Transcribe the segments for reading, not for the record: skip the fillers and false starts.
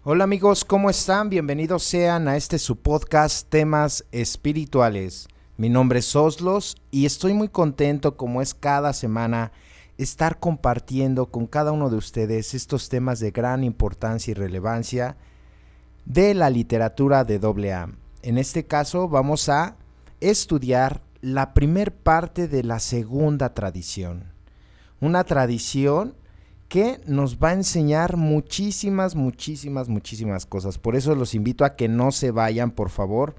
Hola amigos, ¿cómo están? Bienvenidos sean a este su podcast Temas Espirituales. Mi nombre es Oslos y estoy muy contento, como es cada semana, estar compartiendo con cada uno de ustedes estos temas de gran importancia y relevancia de la literatura de AA. En este caso vamos a estudiar la primer parte de la segunda tradición. Una tradición que nos va a enseñar muchísimas cosas. Por eso los invito a que no se vayan, por favor.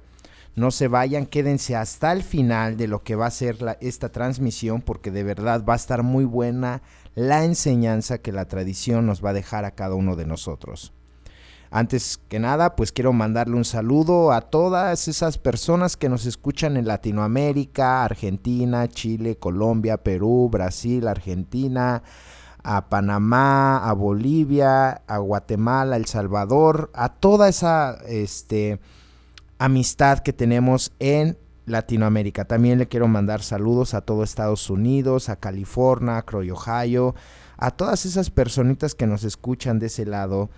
No se vayan, quédense hasta el final de lo que va a ser esta transmisión, porque de verdad va a estar muy buena la enseñanza que la tradición nos va a dejar a cada uno de nosotros. Antes que nada, pues quiero mandarle un saludo a todas esas personas que nos escuchan en Latinoamérica, Argentina, Chile, Colombia, Perú, Brasil, Argentina, a Panamá, a Bolivia, a Guatemala, El Salvador, a toda esa amistad que tenemos en Latinoamérica. También le quiero mandar saludos a todo Estados Unidos, a California, a Croy, Ohio, a todas esas personitas que nos escuchan de ese lado,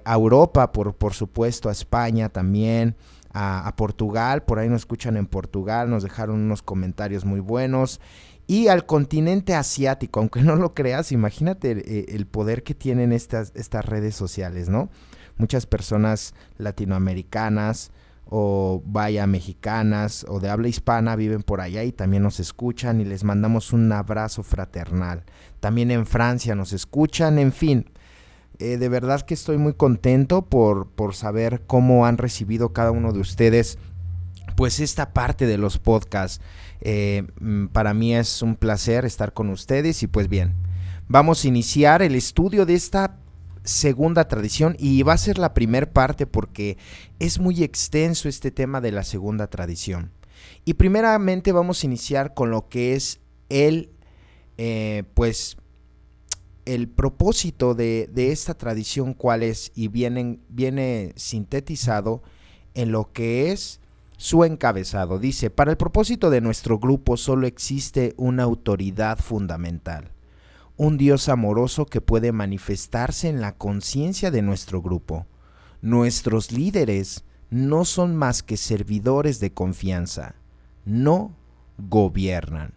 a Europa, por supuesto, a España también, a Portugal, por ahí nos escuchan en Portugal, nos dejaron unos comentarios muy buenos. Y al continente asiático, aunque no lo creas, imagínate el poder que tienen estas redes sociales, ¿no? Muchas personas latinoamericanas o vaya mexicanas o de habla hispana viven por allá y también nos escuchan y les mandamos un abrazo fraternal. También en Francia nos escuchan, en fin. De verdad que estoy muy contento por saber cómo han recibido cada uno de ustedes pues esta parte de los podcasts. Para mí es un placer estar con ustedes y pues bien, vamos a iniciar el estudio de esta segunda tradición y va a ser la primer parte porque es muy extenso este tema de la segunda tradición. Y primeramente vamos a iniciar con lo que es pues el propósito de esta tradición, cuál es, y viene sintetizado en lo que es su encabezado. Dice: para el propósito de nuestro grupo solo existe una autoridad fundamental, un Dios amoroso que puede manifestarse en la conciencia de nuestro grupo. Nuestros líderes no son más que servidores de confianza, no gobiernan.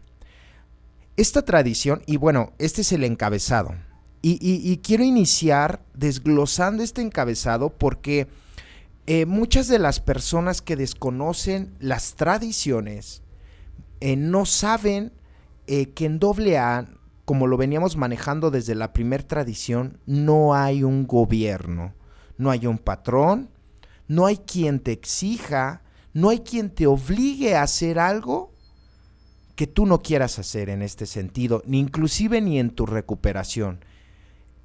Esta tradición, y bueno, este es el encabezado, y quiero iniciar desglosando este encabezado porque muchas de las personas que desconocen las tradiciones no saben que en AA, como lo veníamos manejando desde la primera tradición, no hay un gobierno, no hay un patrón, no hay quien te exija, no hay quien te obligue a hacer algo que tú no quieras hacer en este sentido, ni inclusive ni en tu recuperación.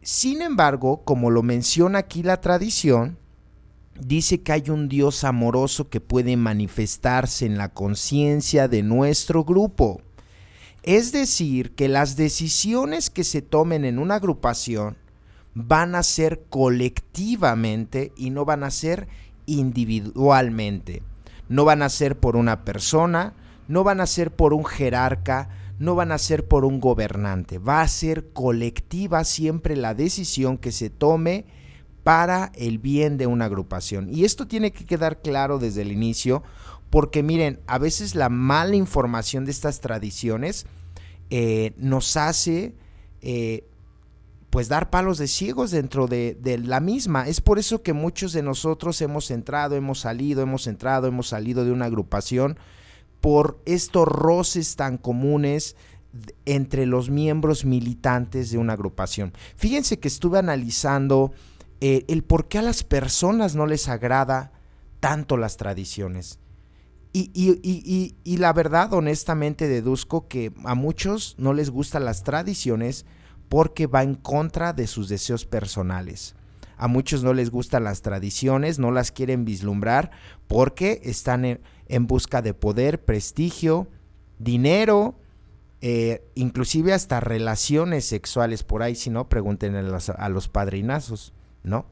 Sin embargo, como lo menciona aquí la tradición, dice que hay un Dios amoroso que puede manifestarse en la conciencia de nuestro grupo. Es decir, que las decisiones que se tomen en una agrupación van a ser colectivamente y no van a ser individualmente. No van a ser por una persona, no van a ser por un jerarca, no van a ser por un gobernante. Va a ser colectiva siempre la decisión que se tome para el bien de una agrupación. Y esto tiene que quedar claro desde el inicio, porque miren, a veces la mala información de estas tradiciones nos hace pues dar palos de ciegos dentro de la misma. Es por eso que muchos de nosotros hemos entrado, hemos salido de una agrupación por estos roces tan comunes entre los miembros militantes de una agrupación. Fíjense que estuve analizando el por qué a las personas no les agrada tanto las tradiciones. Y la verdad, honestamente, deduzco que a muchos no les gustan las tradiciones porque va en contra de sus deseos personales. A muchos no les gustan las tradiciones, no las quieren vislumbrar porque están en busca de poder, prestigio, dinero, inclusive hasta relaciones sexuales por ahí. Si no, pregúntenle a los padrinazos, ¿no?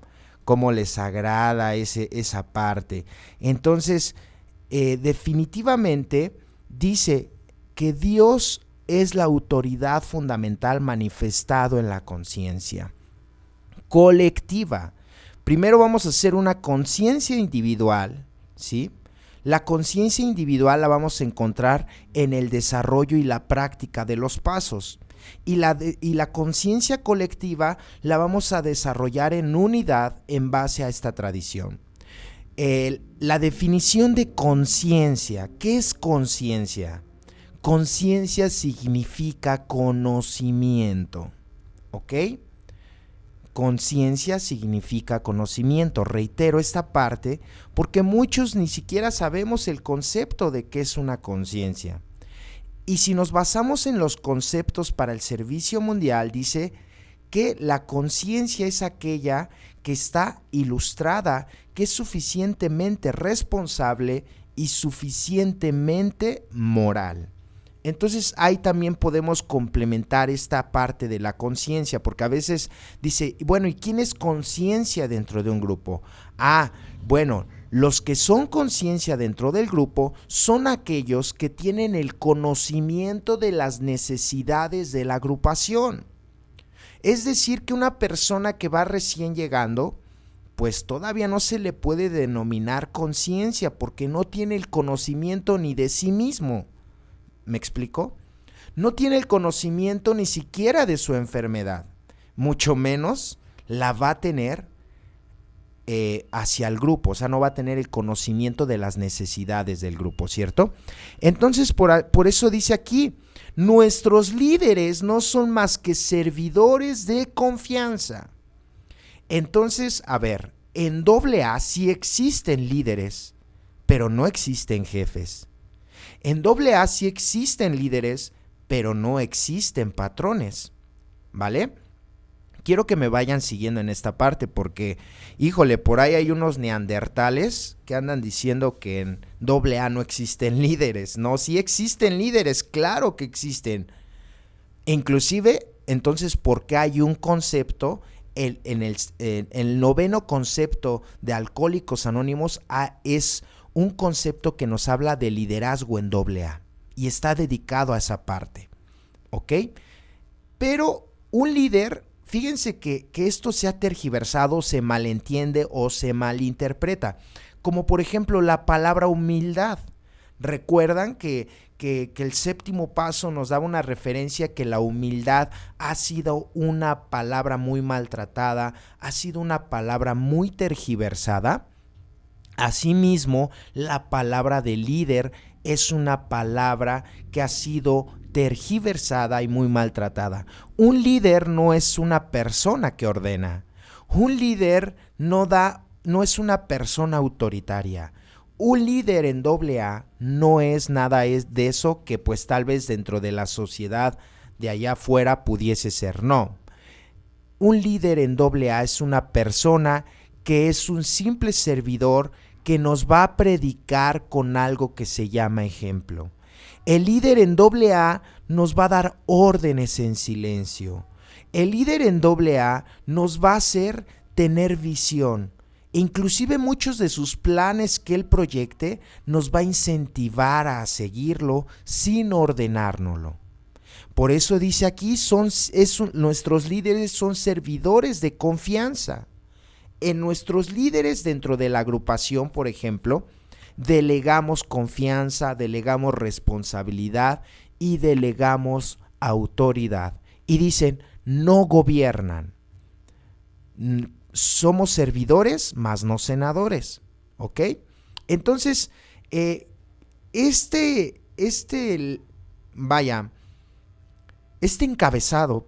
Cómo les agrada esa parte. Entonces, definitivamente dice que Dios es la autoridad fundamental manifestado en la conciencia colectiva. Primero vamos a hacer una conciencia individual, ¿sí? La conciencia individual la vamos a encontrar en el desarrollo y la práctica de los pasos. Y la conciencia colectiva la vamos a desarrollar en unidad en base a esta tradición. La definición de conciencia. ¿Qué es conciencia? Conciencia significa conocimiento, ¿ok? Conciencia significa conocimiento. Reitero esta parte porque muchos ni siquiera sabemos el concepto de qué es una conciencia. Y si nos basamos en los conceptos para el servicio mundial, dice que la conciencia es aquella que está ilustrada, que es suficientemente responsable y suficientemente moral. Entonces ahí también podemos complementar esta parte de la conciencia, porque a veces dice, bueno, ¿y quién es conciencia dentro de un grupo? Bueno, los que son conciencia dentro del grupo son aquellos que tienen el conocimiento de las necesidades de la agrupación. Es decir, que una persona que va recién llegando, pues todavía no se le puede denominar conciencia porque no tiene el conocimiento ni de sí mismo. ¿Me explico? No tiene el conocimiento ni siquiera de su enfermedad, mucho menos la va a tener hacia el grupo, o sea, no va a tener el conocimiento de las necesidades del grupo, ¿cierto? Entonces, por eso dice aquí, nuestros líderes no son más que servidores de confianza. Entonces, a ver, en AA sí existen líderes, pero no existen jefes. En AA sí existen líderes, pero no existen patrones, ¿vale? Quiero que me vayan siguiendo en esta parte porque, híjole, por ahí hay unos neandertales que andan diciendo que en AA no existen líderes. No, sí existen líderes, claro que existen. Inclusive, entonces, ¿por qué hay un concepto? El 9º concepto de Alcohólicos Anónimos es un concepto que nos habla de liderazgo en AA y está dedicado a esa parte, ¿ok? Pero un líder, fíjense que esto se ha tergiversado, se malentiende o se malinterpreta, como por ejemplo la palabra humildad. Recuerdan que el 7º paso nos daba una referencia que la humildad ha sido una palabra muy maltratada, ha sido una palabra muy tergiversada. Asimismo, la palabra de líder es una palabra que ha sido tergiversada y muy maltratada. Un líder no es una persona que ordena. Un líder no es una persona autoritaria. Un líder en AA no es nada de eso que pues tal vez dentro de la sociedad de allá afuera pudiese ser. No. Un líder en AA es una persona que es un simple servidor que nos va a predicar con algo que se llama ejemplo. El líder en AA nos va a dar órdenes en silencio. El líder en AA nos va a hacer tener visión. Inclusive muchos de sus planes que él proyecte nos va a incentivar a seguirlo sin ordenárnoslo. Por eso dice aquí, nuestros líderes son servidores de confianza. En nuestros líderes dentro de la agrupación, por ejemplo, delegamos confianza, delegamos responsabilidad y delegamos autoridad. Y dicen, no gobiernan. Somos servidores, mas no senadores. ¿Ok? Entonces, este encabezado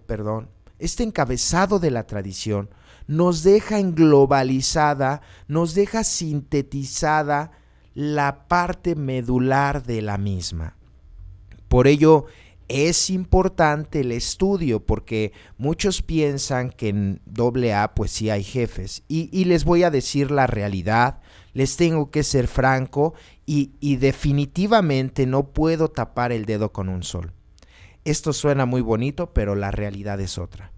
de la tradición nos deja englobalizada, nos deja sintetizada la parte medular de la misma. Por ello es importante el estudio, porque muchos piensan que en AA pues sí hay jefes, y les voy a decir la realidad, les tengo que ser franco, y definitivamente no puedo tapar el dedo con un sol. Esto suena muy bonito, pero la realidad es otra.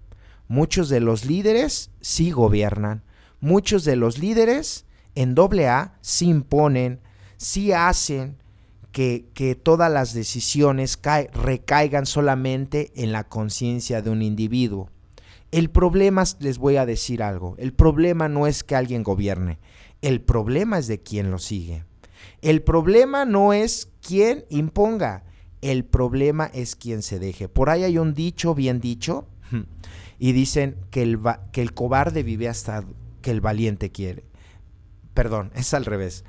Muchos de los líderes sí gobiernan, muchos de los líderes en AA sí imponen, sí hacen que todas las decisiones recaigan solamente en la conciencia de un individuo. El problema, les voy a decir algo, el problema no es que alguien gobierne, el problema es de quien lo sigue. El problema no es quien imponga, el problema es quien se deje. Por ahí hay un dicho bien dicho y dicen que el cobarde vive hasta que el valiente quiere. Perdón, es al revés.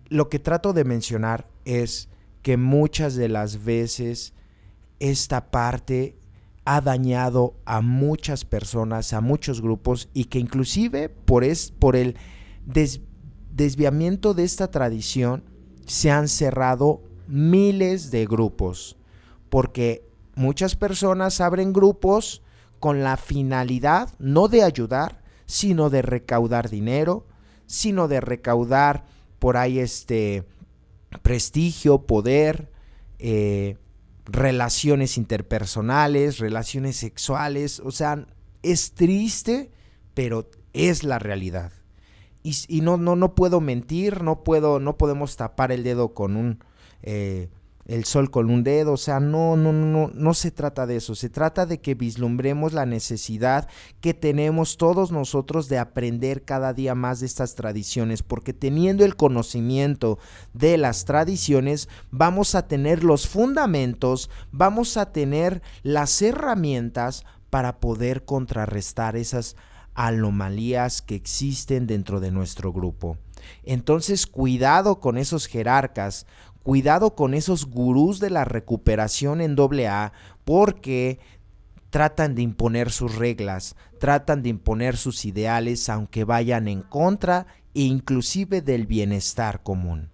Lo que trato de mencionar es que muchas de las veces esta parte ha dañado a muchas personas, a muchos grupos, y que inclusive por el desviamiento de esta tradición se han cerrado miles de grupos, porque muchas personas abren grupos con la finalidad no de ayudar, sino de recaudar dinero, sino de recaudar por ahí prestigio, poder, relaciones interpersonales, relaciones sexuales. O sea, es triste, pero es la realidad. Y no puedo mentir, no podemos tapar el dedo con el sol con un dedo. O sea, no se trata de eso. Se trata de que vislumbremos la necesidad que tenemos todos nosotros de aprender cada día más de estas tradiciones, porque teniendo el conocimiento de las tradiciones vamos a tener los fundamentos, vamos a tener las herramientas para poder contrarrestar esas anomalías que existen dentro de nuestro grupo. Entonces, cuidado con esos jerarcas, cuidado con esos gurús de la recuperación en AA, porque tratan de imponer sus reglas, tratan de imponer sus ideales, aunque vayan en contra e inclusive del bienestar común.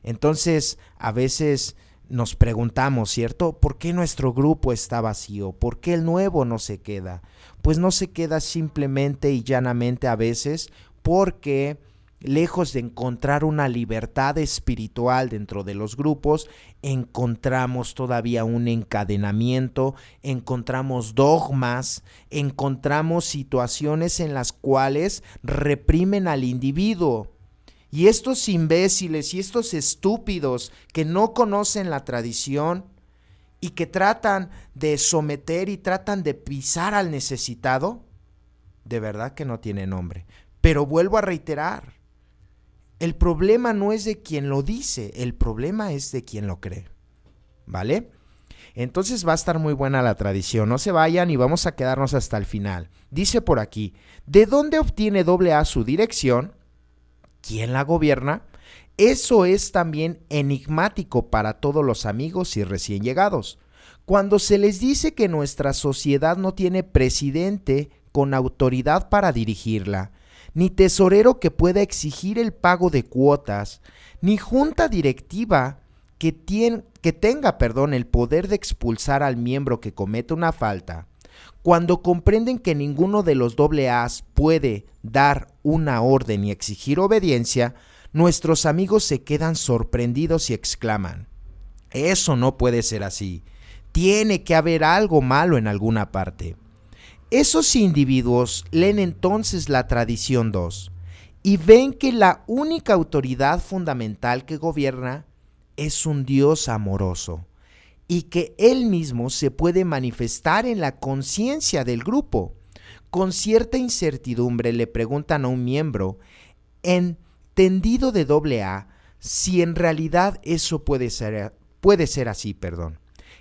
Entonces, a veces nos preguntamos, ¿cierto? ¿Por qué nuestro grupo está vacío? ¿Por qué el nuevo no se queda? Pues no se queda simplemente y llanamente a veces porque, lejos de encontrar una libertad espiritual dentro de los grupos, encontramos todavía un encadenamiento, encontramos dogmas, encontramos situaciones en las cuales reprimen al individuo. Y estos imbéciles y estos estúpidos que no conocen la tradición y que tratan de someter y tratan de pisar al necesitado, de verdad que no tiene nombre. Pero vuelvo a reiterar, el problema no es de quien lo dice, el problema es de quien lo cree, ¿vale? Entonces va a estar muy buena la tradición, no se vayan y vamos a quedarnos hasta el final. Dice por aquí, ¿de dónde obtiene AA su dirección? ¿Quién la gobierna? Eso es también enigmático para todos los amigos y recién llegados. Cuando se les dice que nuestra sociedad no tiene presidente con autoridad para dirigirla, ni tesorero que pueda exigir el pago de cuotas, ni junta directiva que tenga el poder de expulsar al miembro que cometa una falta, cuando comprenden que ninguno de los AAs puede dar una orden y exigir obediencia, nuestros amigos se quedan sorprendidos y exclaman: eso no puede ser así, tiene que haber algo malo en alguna parte. Esos individuos leen entonces la tradición 2 y ven que la única autoridad fundamental que gobierna es un Dios amoroso, y que Él mismo se puede manifestar en la conciencia del grupo. Con cierta incertidumbre le preguntan a un miembro entendido de AA si en realidad eso puede ser así.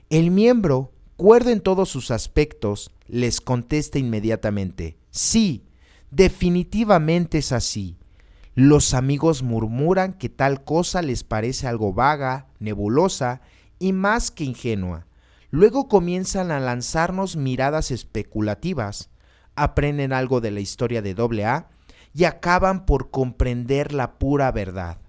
El miembro, cuerdo en todos sus aspectos, les contesta inmediatamente: sí, definitivamente es así. Los amigos murmuran que tal cosa les parece algo vaga, nebulosa y más que ingenua. Luego comienzan a lanzarnos miradas especulativas, aprenden algo de la historia de AA y acaban por comprender la pura verdad.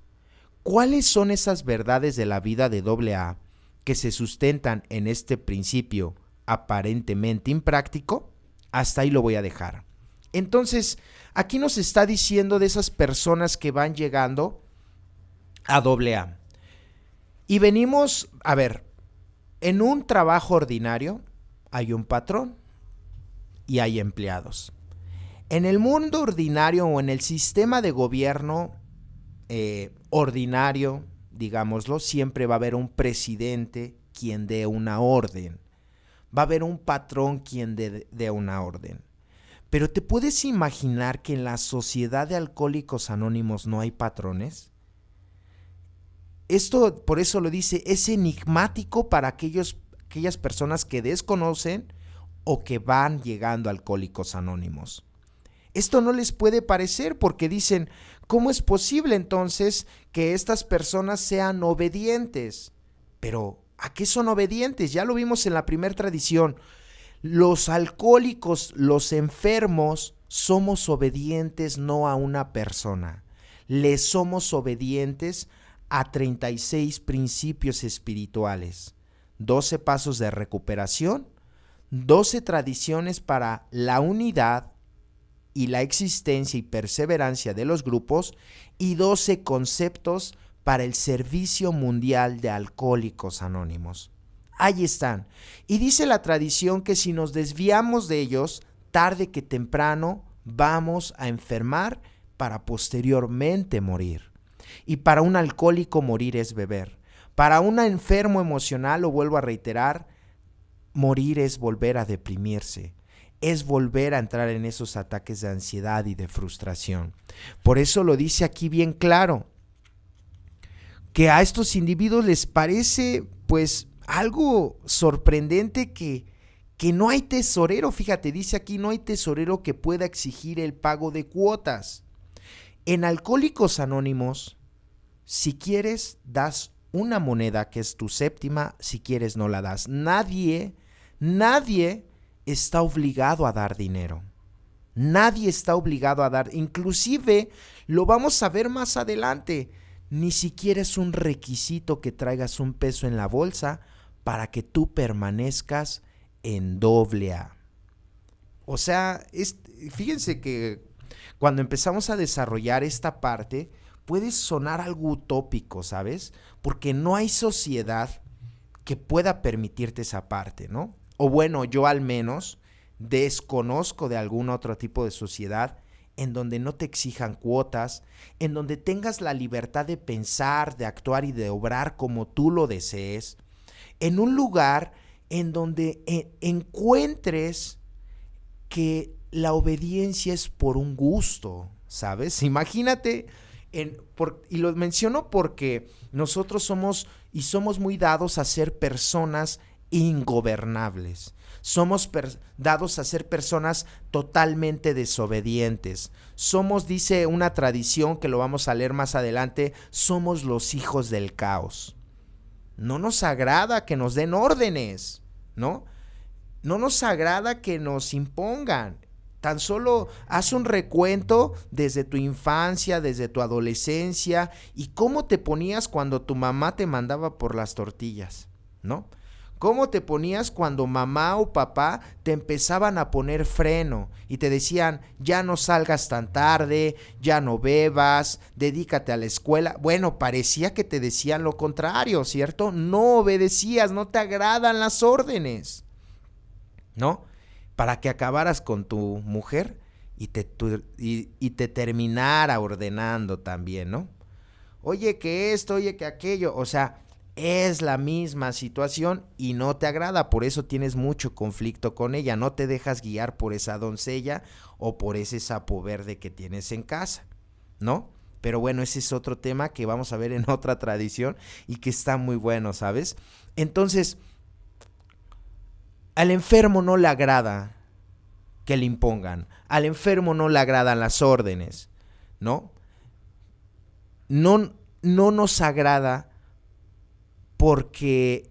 ¿Cuáles son esas verdades de la vida de AA que se sustentan en este principio aparentemente impráctico? Hasta ahí lo voy a dejar. Entonces, aquí nos está diciendo de esas personas que van llegando a AA. Y venimos, a ver, en un trabajo ordinario hay un patrón y hay empleados. En el mundo ordinario o en el sistema de gobierno ordinario, digámoslo, siempre va a haber un presidente quien dé una orden. va a haber un patrón quien dé una orden. Pero ¿te puedes imaginar que en la sociedad de Alcohólicos Anónimos no hay patrones? Esto, por eso lo dice, es enigmático para aquellas personas que desconocen o que van llegando a Alcohólicos Anónimos. Esto no les puede parecer porque dicen, ¿cómo es posible entonces que estas personas sean obedientes? Pero, ¿a qué son obedientes? Ya lo vimos en la primera tradición. Los alcohólicos, los enfermos, somos obedientes no a una persona. Le somos obedientes a 36 principios espirituales, 12 pasos de recuperación, 12 tradiciones para la unidad y la existencia y perseverancia de los grupos y 12 conceptos para el servicio mundial de Alcohólicos Anónimos. Ahí están. Y dice la tradición que si nos desviamos de ellos, tarde que temprano vamos a enfermar para posteriormente morir. Y para un alcohólico morir es beber. Para un enfermo emocional, lo vuelvo a reiterar, morir es volver a deprimirse. Es volver a entrar en esos ataques de ansiedad y de frustración. Por eso lo dice aquí bien claro, que a estos individuos les parece pues algo sorprendente que no hay tesorero. Fíjate, dice aquí, no hay tesorero que pueda exigir el pago de cuotas. En Alcohólicos Anónimos, si quieres, das una moneda que es tu séptima, si quieres no la das. Nadie está obligado a dar dinero. Nadie está obligado a dar. Inclusive, lo vamos a ver más adelante, ni siquiera es un requisito que traigas un peso en la bolsa para que tú permanezcas en AA. O sea, fíjense que cuando empezamos a desarrollar esta parte, puede sonar algo utópico, ¿sabes? Porque no hay sociedad que pueda permitirte esa parte, ¿no? O bueno, yo al menos desconozco de algún otro tipo de sociedad en donde no te exijan cuotas, en donde tengas la libertad de pensar, de actuar y de obrar como tú lo desees, en un lugar en donde encuentres que la obediencia es por un gusto, ¿sabes? Imagínate, y lo menciono porque nosotros somos muy dados a ser personas ingobernables. Somos dados a ser personas totalmente desobedientes. Somos, dice una tradición que lo vamos a leer más adelante, somos los hijos del caos. No nos agrada que nos den órdenes, ¿no? No nos agrada que nos impongan. Tan solo haz un recuento desde tu infancia, desde tu adolescencia y cómo te ponías cuando tu mamá te mandaba por las tortillas, ¿no? ¿Cómo te ponías cuando mamá o papá te empezaban a poner freno y te decían, ya no salgas tan tarde, ya no bebas, dedícate a la escuela? Bueno, parecía que te decían lo contrario, ¿cierto? No obedecías, no te agradan las órdenes, ¿no? Para que acabaras con tu mujer y te terminara ordenando también, ¿no? Oye, que esto, oye, que aquello, o sea, es la misma situación y no te agrada, por eso tienes mucho conflicto con ella, no te dejas guiar por esa doncella o por ese sapo verde que tienes en casa, ¿no? Pero bueno, ese es otro tema que vamos a ver en otra tradición y que está muy bueno, ¿sabes? Entonces, al enfermo no le agrada que le impongan, al enfermo no le agradan las órdenes, ¿no? No nos agrada porque,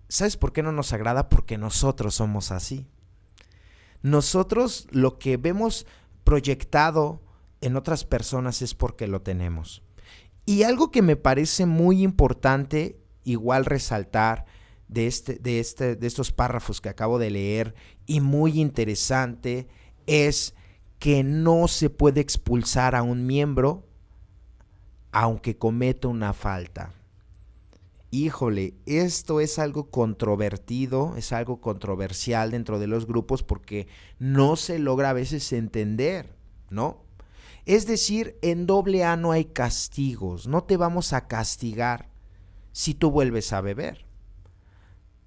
¿sabes por qué no nos agrada? Porque nosotros somos así. Nosotros lo que vemos proyectado en otras personas es porque lo tenemos. Y algo que me parece muy importante, igual resaltar de estos párrafos que acabo de leer y muy interesante, es que no se puede expulsar a un miembro aunque cometa una falta. Híjole, esto es algo controvertido, es algo controversial dentro de los grupos porque no se logra a veces entender, ¿no? Es decir, en AA no hay castigos, no te vamos a castigar si tú vuelves a beber.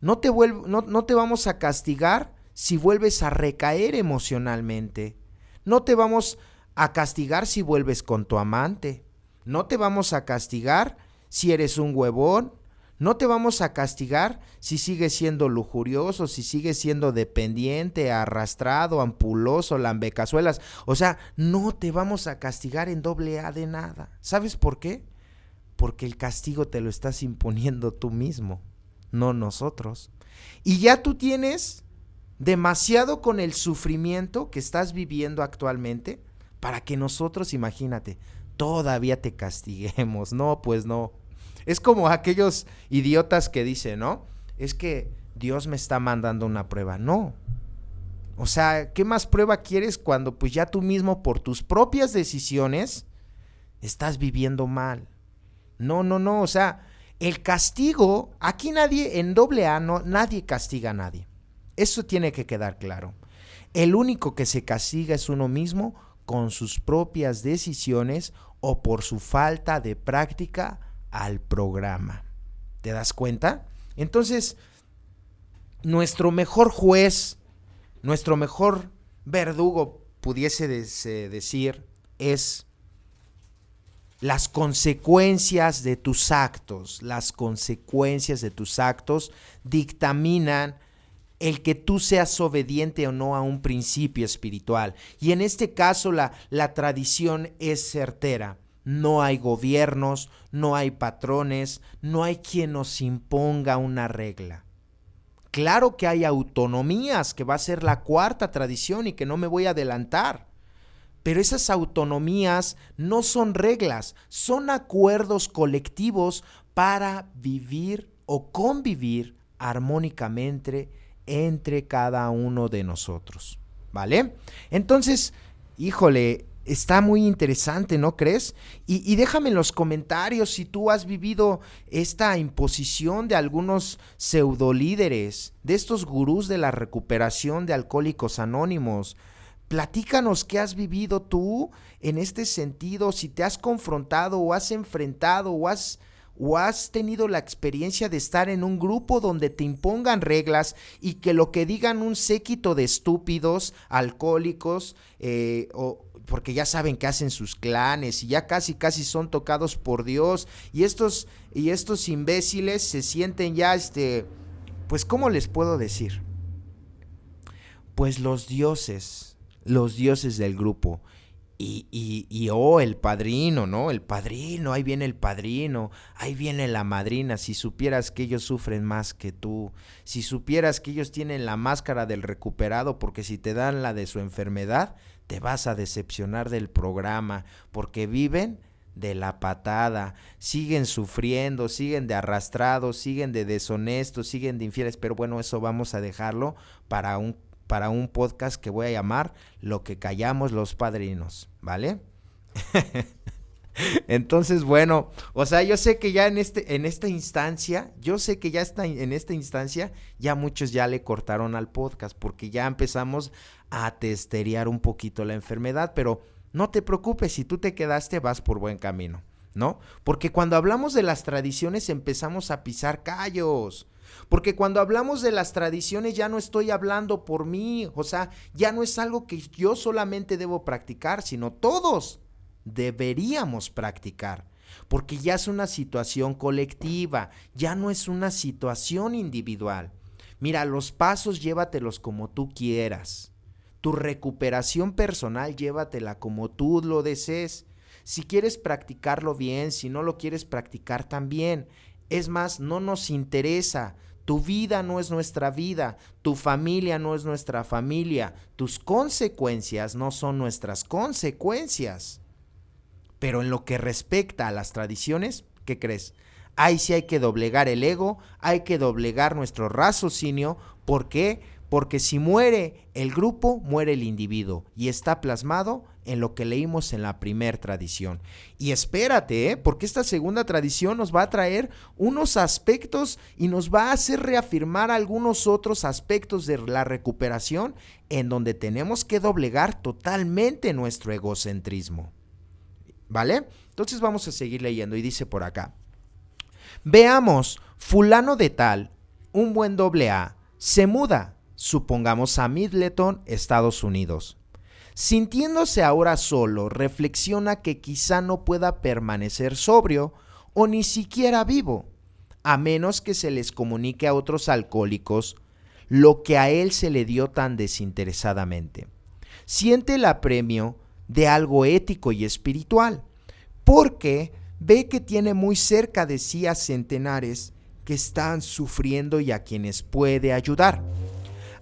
No te vamos a castigar si vuelves a recaer emocionalmente. No te vamos a castigar si vuelves con tu amante. No te vamos a castigar si eres un huevón. No te vamos a castigar si sigues siendo lujurioso, si sigues siendo dependiente, arrastrado, ampuloso, lambecazuelas. O sea, no te vamos a castigar en doble A de nada. ¿Sabes por qué? Porque el castigo te lo estás imponiendo tú mismo, no nosotros. Y ya tú tienes demasiado con el sufrimiento que estás viviendo actualmente para que nosotros, imagínate, todavía te castiguemos. No, pues no. Es como aquellos idiotas que dicen, ¿no? Es que Dios me está mandando una prueba. No. O sea, ¿qué más prueba quieres cuando pues ya tú mismo por tus propias decisiones estás viviendo mal? No. O sea, el castigo, aquí nadie, en doble A, no, nadie castiga a nadie. Eso tiene que quedar claro. El único que se castiga es uno mismo con sus propias decisiones o por su falta de práctica al programa. ¿Te das cuenta? Entonces, nuestro mejor juez, nuestro mejor verdugo, pudiese decir, es las consecuencias de tus actos. Las consecuencias de tus actos dictaminan el que tú seas obediente o no a un principio espiritual. Y en este caso la tradición es certera. No hay gobiernos, no hay patrones, no hay quien nos imponga una regla. Claro que hay autonomías, que va a ser la cuarta tradición y que no me voy a adelantar. Pero esas autonomías no son reglas, son acuerdos colectivos para vivir o convivir armónicamente entre cada uno de nosotros, ¿vale? Entonces, híjole, está muy interesante, ¿no crees? Y déjame en los comentarios si tú has vivido esta imposición de algunos pseudolíderes, de estos gurús de la recuperación de Alcohólicos Anónimos. Platícanos qué has vivido tú en este sentido, si te has confrontado o has enfrentado o has tenido la experiencia de estar en un grupo donde te impongan reglas y que lo que digan un séquito de estúpidos, alcohólicos, porque ya saben que hacen sus clanes y ya casi son tocados por Dios y estos imbéciles se sienten ya, pues ¿cómo les puedo decir? Pues los dioses del grupo. El padrino, ¿no? El padrino, ahí viene el padrino, ahí viene la madrina. Si supieras que ellos sufren más que tú, si supieras que ellos tienen la máscara del recuperado, porque si te dan la de su enfermedad, te vas a decepcionar del programa, porque viven de la patada, siguen sufriendo, siguen de arrastrados, siguen de deshonestos, siguen de infieles, pero bueno, eso vamos a dejarlo para un podcast que voy a llamar Lo que callamos los padrinos, ¿vale? Entonces, bueno, o sea, yo sé que ya en esta instancia, ya muchos ya le cortaron al podcast porque ya empezamos a testerear un poquito la enfermedad, pero no te preocupes, si tú te quedaste vas por buen camino, ¿no? Porque cuando hablamos de las tradiciones empezamos a pisar callos. Porque cuando hablamos de las tradiciones ya no estoy hablando por mí, o sea, ya no es algo que yo solamente debo practicar, sino todos deberíamos practicar, porque ya es una situación colectiva, ya no es una situación individual. Mira, los pasos llévatelos como tú quieras, tu recuperación personal llévatela como tú lo desees, si quieres practicarlo bien, si no lo quieres practicar también. Es más, no nos interesa. Tu vida no es nuestra vida, tu familia no es nuestra familia, tus consecuencias no son nuestras consecuencias. Pero en lo que respecta a las tradiciones, ¿qué crees? Ahí sí hay que doblegar el ego, hay que doblegar nuestro raciocinio. ¿Por qué? Porque si muere el grupo, muere el individuo y está plasmado en lo que leímos en la primer tradición. Y espérate, porque esta segunda tradición nos va a traer unos aspectos y nos va a hacer reafirmar algunos otros aspectos de la recuperación en donde tenemos que doblegar totalmente nuestro egocentrismo. ¿Vale? Entonces vamos a seguir leyendo y dice por acá: veamos, fulano de tal un buen AA se muda, supongamos a Middleton, Estados Unidos. Sintiéndose ahora solo, reflexiona que quizá no pueda permanecer sobrio o ni siquiera vivo, a menos que se les comunique a otros alcohólicos lo que a él se le dio tan desinteresadamente. Siente el apremio de algo ético y espiritual, porque ve que tiene muy cerca de sí a centenares que están sufriendo y a quienes puede ayudar.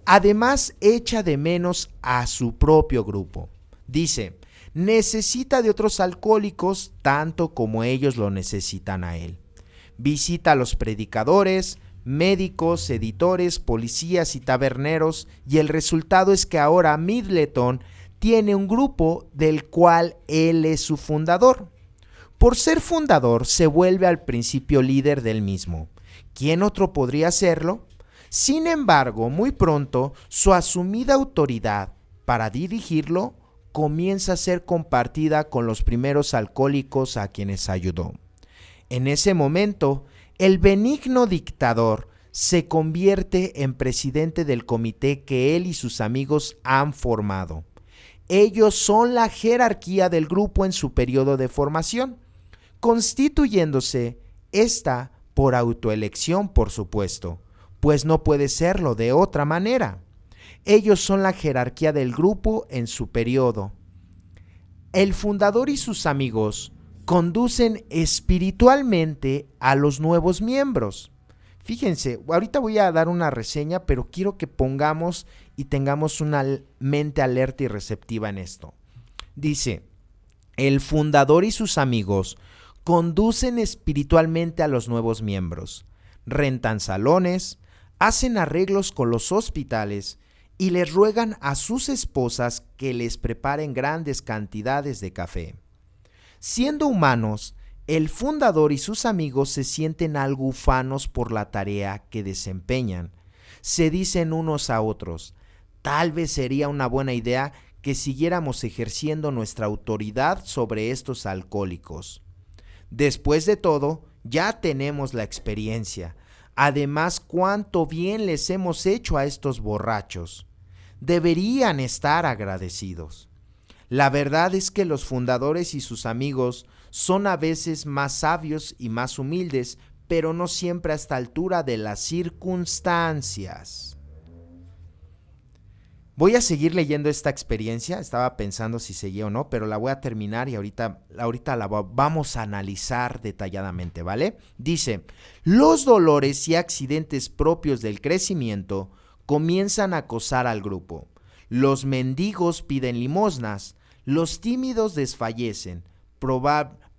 Además, echa de menos a su propio grupo. Dice, necesita de otros alcohólicos tanto como ellos lo necesitan a él. Visita a los predicadores, médicos, editores, policías y taberneros, y el resultado es que ahora Middleton tiene un grupo del cual él es su fundador. Por ser fundador, se vuelve al principio líder del mismo. ¿Quién otro podría serlo? Sin embargo, muy pronto, su asumida autoridad para dirigirlo comienza a ser compartida con los primeros alcohólicos a quienes ayudó. En ese momento, el benigno dictador se convierte en presidente del comité que él y sus amigos han formado. Ellos son la jerarquía del grupo en su periodo de formación, constituyéndose esta por autoelección, por supuesto, pues no puede serlo de otra manera. Ellos son la jerarquía del grupo en su periodo. El fundador y sus amigos conducen espiritualmente a los nuevos miembros. Fíjense, ahorita voy a dar una reseña, pero quiero que pongamos y tengamos una mente alerta y receptiva en esto. Dice, el fundador y sus amigos conducen espiritualmente a los nuevos miembros, rentan salones, hacen arreglos con los hospitales y les ruegan a sus esposas que les preparen grandes cantidades de café. Siendo humanos, el fundador y sus amigos se sienten algo ufanos por la tarea que desempeñan. Se dicen unos a otros, tal vez sería una buena idea que siguiéramos ejerciendo nuestra autoridad sobre estos alcohólicos. Después de todo, ya tenemos la experiencia. Además, cuánto bien les hemos hecho a estos borrachos. Deberían estar agradecidos. La verdad es que los fundadores y sus amigos son a veces más sabios y más humildes, pero no siempre a esta altura de las circunstancias. Voy a seguir leyendo esta experiencia, estaba pensando si seguía o no, pero la voy a terminar y ahorita la vamos a analizar detalladamente, ¿vale? Dice, los dolores y accidentes propios del crecimiento comienzan a acosar al grupo. Los mendigos piden limosnas, los tímidos desfallecen,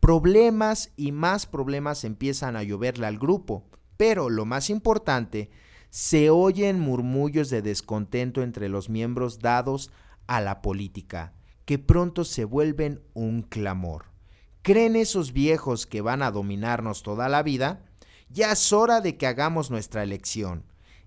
problemas y más problemas empiezan a lloverle al grupo, pero lo más importante, se oyen murmullos de descontento entre los miembros dados a la política, que pronto se vuelven un clamor. ¿Creen esos viejos que van a dominarnos toda la vida? Ya es hora de que hagamos nuestra elección.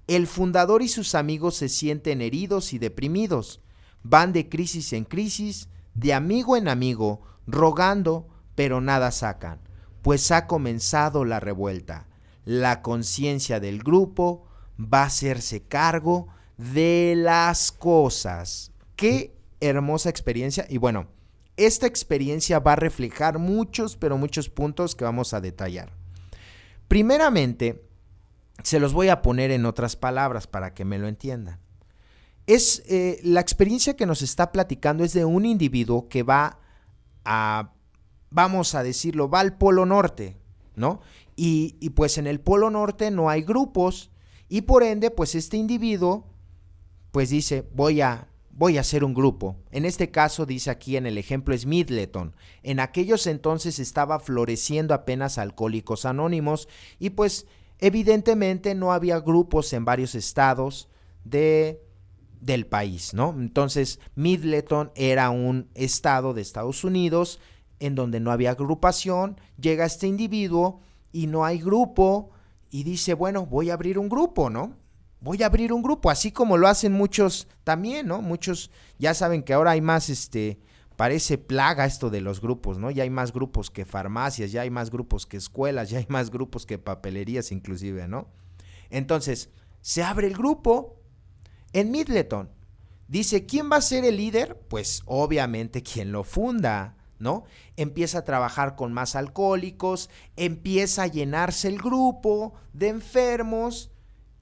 El fundador y sus amigos se sienten heridos y deprimidos. Van de crisis en crisis, de amigo en amigo, rogando, pero nada sacan, pues ha comenzado la revuelta. La conciencia del grupo va a hacerse cargo de las cosas. Qué hermosa experiencia. Y bueno, esta experiencia va a reflejar muchos, pero muchos puntos que vamos a detallar. Primeramente, se los voy a poner en otras palabras para que me lo entiendan. La experiencia que nos está platicando es de un individuo que va vamos a decirlo, va al Polo Norte, ¿no? Y pues en el Polo Norte no hay grupos y por ende, pues este individuo, pues dice, voy a hacer un grupo. En este caso, dice aquí en el ejemplo, es Middleton. En aquellos entonces estaba floreciendo apenas Alcohólicos Anónimos y pues evidentemente no había grupos en varios estados del país, ¿no? Entonces, Middleton era un estado de Estados Unidos en donde no había agrupación. Llega este individuo y no hay grupo y dice, bueno, voy a abrir un grupo, ¿no? Voy a abrir un grupo, así como lo hacen muchos también, ¿no? Muchos ya saben que ahora hay más, parece plaga esto de los grupos, ¿no? Ya hay más grupos que farmacias, ya hay más grupos que escuelas, ya hay más grupos que papelerías inclusive, ¿no? Entonces, se abre el grupo en Midleton. Dice, ¿quién va a ser el líder? Pues obviamente quien lo funda, ¿no? Empieza a trabajar con más alcohólicos, empieza a llenarse el grupo de enfermos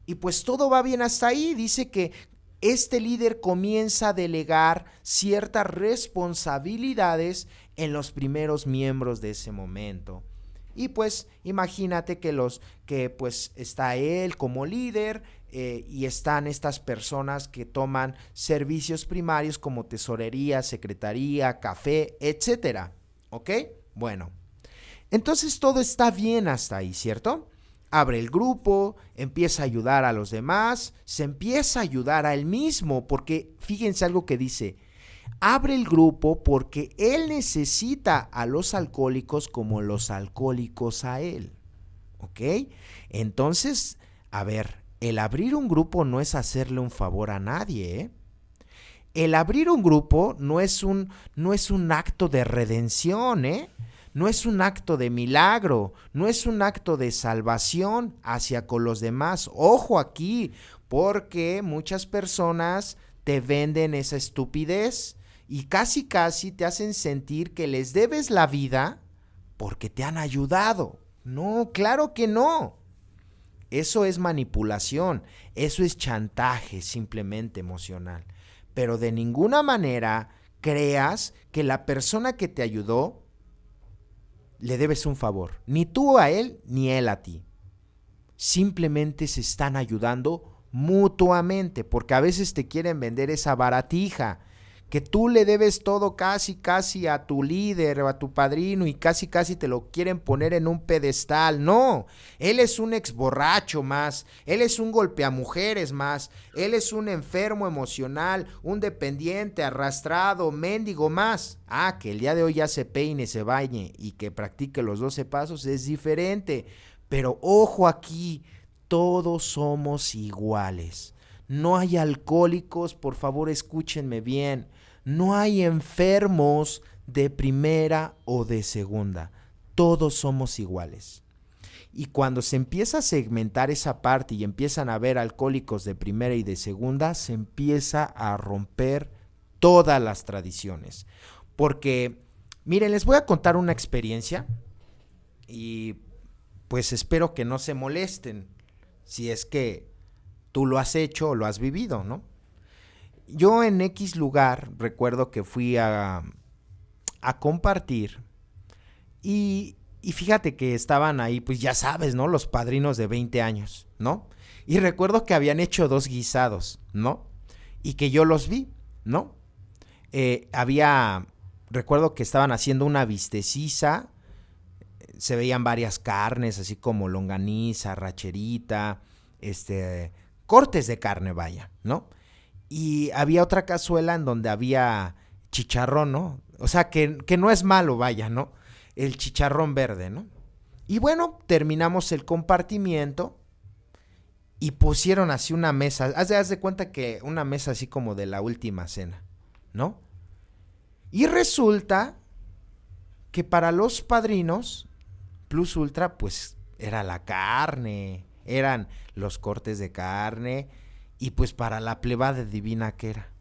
y pues todo va bien hasta ahí. Dice que este líder comienza a delegar ciertas responsabilidades en los primeros miembros de ese momento. Y pues imagínate que pues está él como líder y están estas personas que toman servicios primarios como tesorería, secretaría, café, etcétera. ¿Ok? Bueno, entonces todo está bien hasta ahí, ¿cierto? Abre el grupo, empieza a ayudar a los demás, se empieza a ayudar a él mismo, porque fíjense algo que dice, abre el grupo porque él necesita a los alcohólicos como los alcohólicos a él, ¿ok? Entonces, a ver, el abrir un grupo no es hacerle un favor a nadie, ¿eh? El abrir un grupo no es un acto de redención, ¿eh? No es un acto de milagro, no es un acto de salvación hacia con los demás. Ojo aquí, porque muchas personas te venden esa estupidez y casi te hacen sentir que les debes la vida porque te han ayudado. No, claro que no. Eso es manipulación, eso es chantaje simplemente emocional. Pero de ninguna manera creas que la persona que te ayudó le debes un favor. Ni tú a él, ni él a ti. Simplemente se están ayudando mutuamente, porque a veces te quieren vender esa baratija, que tú le debes todo casi a tu líder o a tu padrino y casi te lo quieren poner en un pedestal. No, él es un ex borracho más, él es un golpeamujeres más, él es un enfermo emocional, un dependiente, arrastrado, mendigo más. Ah, que el día de hoy ya se peine, se bañe y que practique los 12 pasos es diferente, pero ojo aquí, todos somos iguales. No hay alcohólicos, por favor escúchenme bien. No hay enfermos de primera o de segunda. Todos somos iguales. Y cuando se empieza a segmentar esa parte y empiezan a haber alcohólicos de primera y de segunda, se empieza a romper todas las tradiciones. Porque, miren, les voy a contar una experiencia y pues espero que no se molesten si es que tú lo has hecho o lo has vivido, ¿no? Yo en X lugar recuerdo que fui a compartir y fíjate que estaban ahí, pues ya sabes, ¿no? Los padrinos de 20 años, ¿no? Y recuerdo que habían hecho 2 guisados, ¿no? Y que yo los vi, ¿no? Recuerdo que estaban haciendo una bisteciza, se veían varias carnes, así como longaniza, racherita, cortes de carne, vaya, ¿no? Y había otra cazuela en donde había chicharrón, ¿no? O sea, que no es malo, vaya, ¿no? El chicharrón verde, ¿no? Y bueno, terminamos el compartimiento y pusieron así una mesa, haz de cuenta que una mesa así como de la última cena, ¿no? Y resulta que para los padrinos, plus ultra, pues era la carne, eran los cortes de carne. Y pues para la plebada divina, ¿qué era?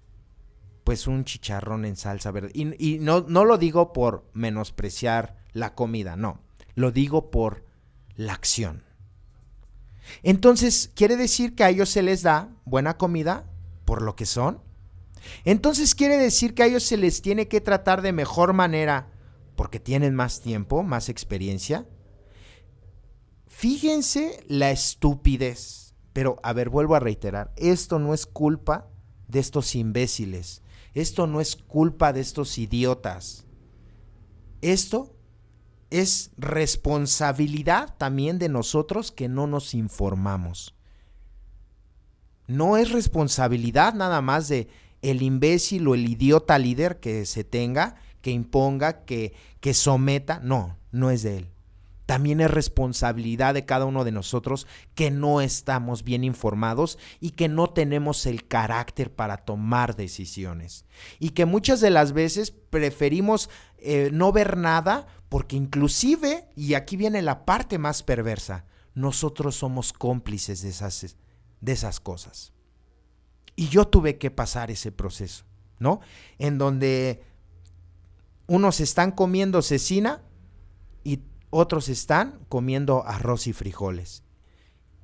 Pues un chicharrón en salsa verde. Y no lo digo por menospreciar la comida, no. Lo digo por la acción. Entonces, ¿quiere decir que a ellos se les da buena comida por lo que son? Entonces, ¿quiere decir que a ellos se les tiene que tratar de mejor manera porque tienen más tiempo, más experiencia? Fíjense la estupidez. Pero, a ver, vuelvo a reiterar, esto no es culpa de estos imbéciles, esto no es culpa de estos idiotas, esto es responsabilidad también de nosotros que no nos informamos. No es responsabilidad nada más de el imbécil o el idiota líder que se tenga, que imponga, que someta, no es de él. También es responsabilidad de cada uno de nosotros que no estamos bien informados y que no tenemos el carácter para tomar decisiones. Y que muchas de las veces preferimos no ver nada porque inclusive, y aquí viene la parte más perversa, nosotros somos cómplices de esas cosas. Y yo tuve que pasar ese proceso, ¿no? En donde unos están comiendo cecina y otros están comiendo arroz y frijoles.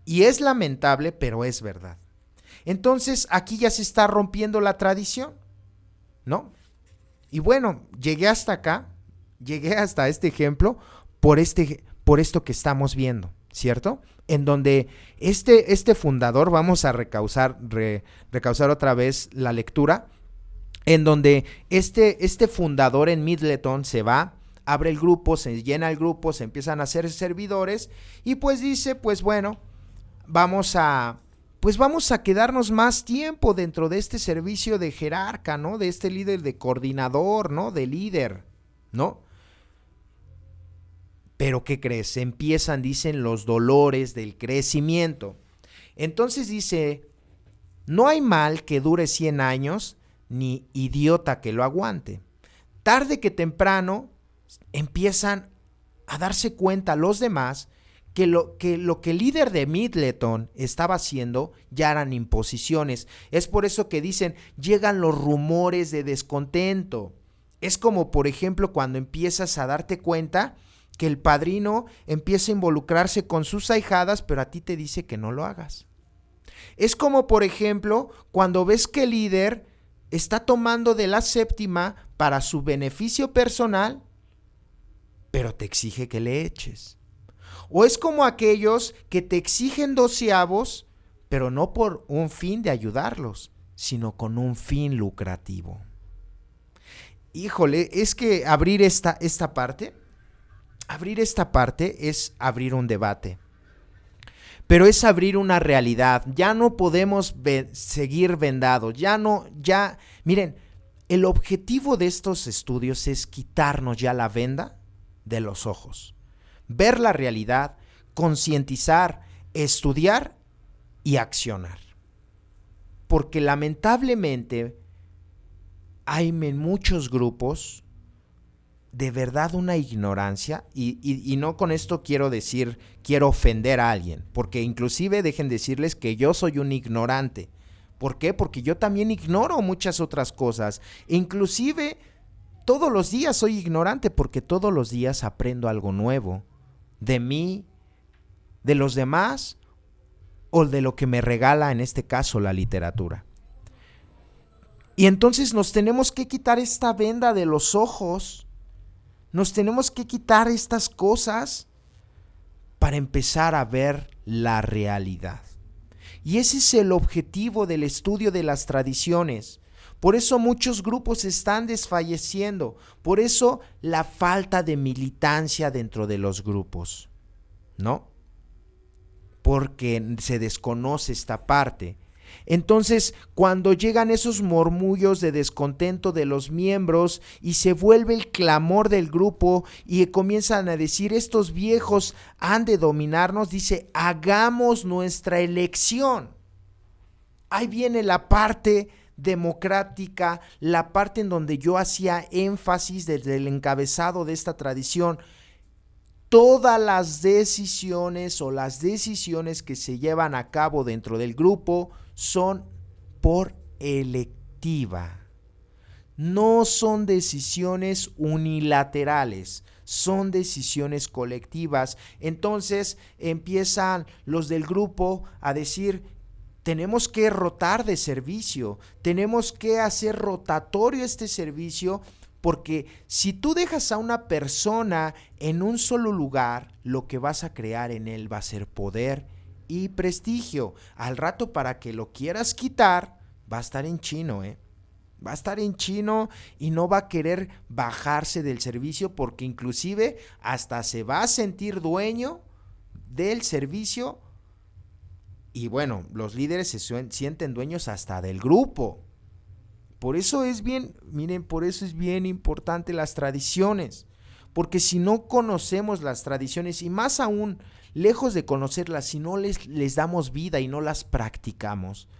Y es lamentable, pero es verdad. Entonces, aquí ya se está rompiendo la tradición, ¿no? Y bueno, llegué hasta acá, llegué hasta este ejemplo por esto que estamos viendo, ¿cierto? En donde este fundador, vamos a recausar otra vez la lectura, en donde este fundador en Middleton se va, abre el grupo, se llena el grupo, se empiezan a hacer servidores y pues dice, pues bueno, vamos a quedarnos más tiempo dentro de este servicio de jerarca, ¿no? De este líder, de coordinador, ¿no? De líder, ¿no? Pero ¿qué crees? Empiezan, dicen, los dolores del crecimiento. Entonces dice, no hay mal que dure 100 años, ni idiota que lo aguante. Tarde que temprano empiezan a darse cuenta los demás que lo que el líder de Middleton estaba haciendo ya eran imposiciones. Es por eso que dicen, llegan los rumores de descontento. Es como, por ejemplo, cuando empiezas a darte cuenta que el padrino empieza a involucrarse con sus ahijadas, pero a ti te dice que no lo hagas. Es como, por ejemplo, cuando ves que el líder está tomando de la séptima para su beneficio personal, pero te exige que le eches. O es como aquellos que te exigen 12avos, pero no por un fin de ayudarlos, sino con un fin lucrativo. Híjole, es que abrir esta parte es abrir un debate. Pero es abrir una realidad. Ya no podemos seguir vendados. Miren, el objetivo de estos estudios es quitarnos ya la venda de los ojos. Ver la realidad, concientizar, estudiar y accionar. Porque lamentablemente hay en muchos grupos de verdad una ignorancia y no con esto quiero ofender a alguien, porque inclusive dejen decirles que yo soy un ignorante. ¿Por qué? Porque yo también ignoro muchas otras cosas. Inclusive todos los días soy ignorante porque todos los días aprendo algo nuevo de mí, de los demás o de lo que me regala en este caso la literatura. Y entonces nos tenemos que quitar esta venda de los ojos. Nos tenemos que quitar estas cosas para empezar a ver la realidad. Y ese es el objetivo del estudio de las tradiciones. Por eso muchos grupos están desfalleciendo. Por eso la falta de militancia dentro de los grupos, ¿no? Porque se desconoce esta parte. Entonces, cuando llegan esos murmullos de descontento de los miembros y se vuelve el clamor del grupo y comienzan a decir, estos viejos han de dominarnos, dice, hagamos nuestra elección. Ahí viene la parte democrática, la parte en donde yo hacía énfasis desde el encabezado de esta tradición. Todas las decisiones o las decisiones que se llevan a cabo dentro del grupo son por electiva. No son decisiones unilaterales, son decisiones colectivas. Entonces empiezan los del grupo a decir, tenemos que rotar de servicio, tenemos que hacer rotatorio este servicio, porque si tú dejas a una persona en un solo lugar, lo que vas a crear en él va a ser poder y prestigio. Al rato, para que lo quieras quitar, va a estar en chino, va a estar en chino y no va a querer bajarse del servicio, porque inclusive hasta se va a sentir dueño del servicio. Y bueno, los líderes se sienten dueños hasta del grupo. Por eso es bien importante las tradiciones, porque si no conocemos las tradiciones, y más aún, lejos de conocerlas, si no les damos vida y no las practicamos,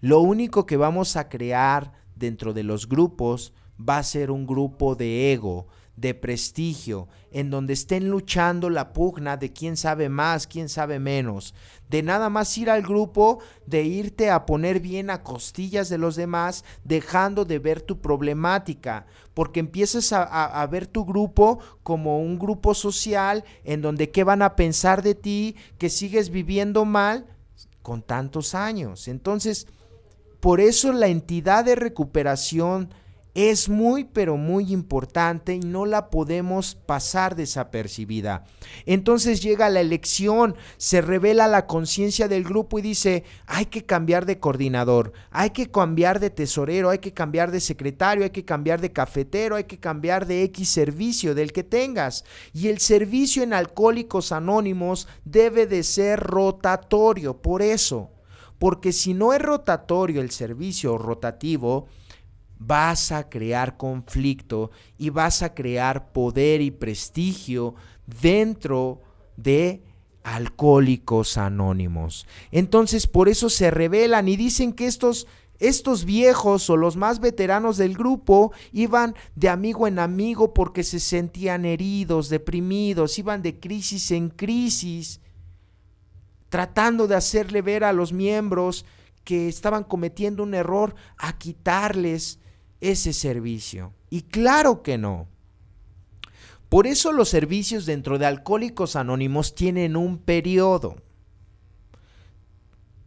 lo único que vamos a crear dentro de los grupos va a ser un grupo de ego, de prestigio, en donde estén luchando la pugna de quién sabe más, quién sabe menos, de nada más ir al grupo, de irte a poner bien a costillas de los demás, dejando de ver tu problemática, porque empiezas a ver tu grupo como un grupo social en donde qué van a pensar de ti, que sigues viviendo mal con tantos años. Entonces, por eso la entidad de recuperación es muy, pero muy importante y no la podemos pasar desapercibida. Entonces llega la elección, se revela la conciencia del grupo y dice, hay que cambiar de coordinador, hay que cambiar de tesorero, hay que cambiar de secretario, hay que cambiar de cafetero, hay que cambiar de X servicio, del que tengas. Y el servicio en Alcohólicos Anónimos debe de ser rotatorio, por eso. Porque si no es rotatorio el servicio rotativo, vas a crear conflicto y vas a crear poder y prestigio dentro de Alcohólicos Anónimos. Entonces, por eso se rebelan y dicen que estos viejos o los más veteranos del grupo iban de amigo en amigo porque se sentían heridos, deprimidos, iban de crisis en crisis, tratando de hacerle ver a los miembros que estaban cometiendo un error, a quitarles ese servicio. Y claro que no. Por eso los servicios dentro de Alcohólicos Anónimos tienen un periodo.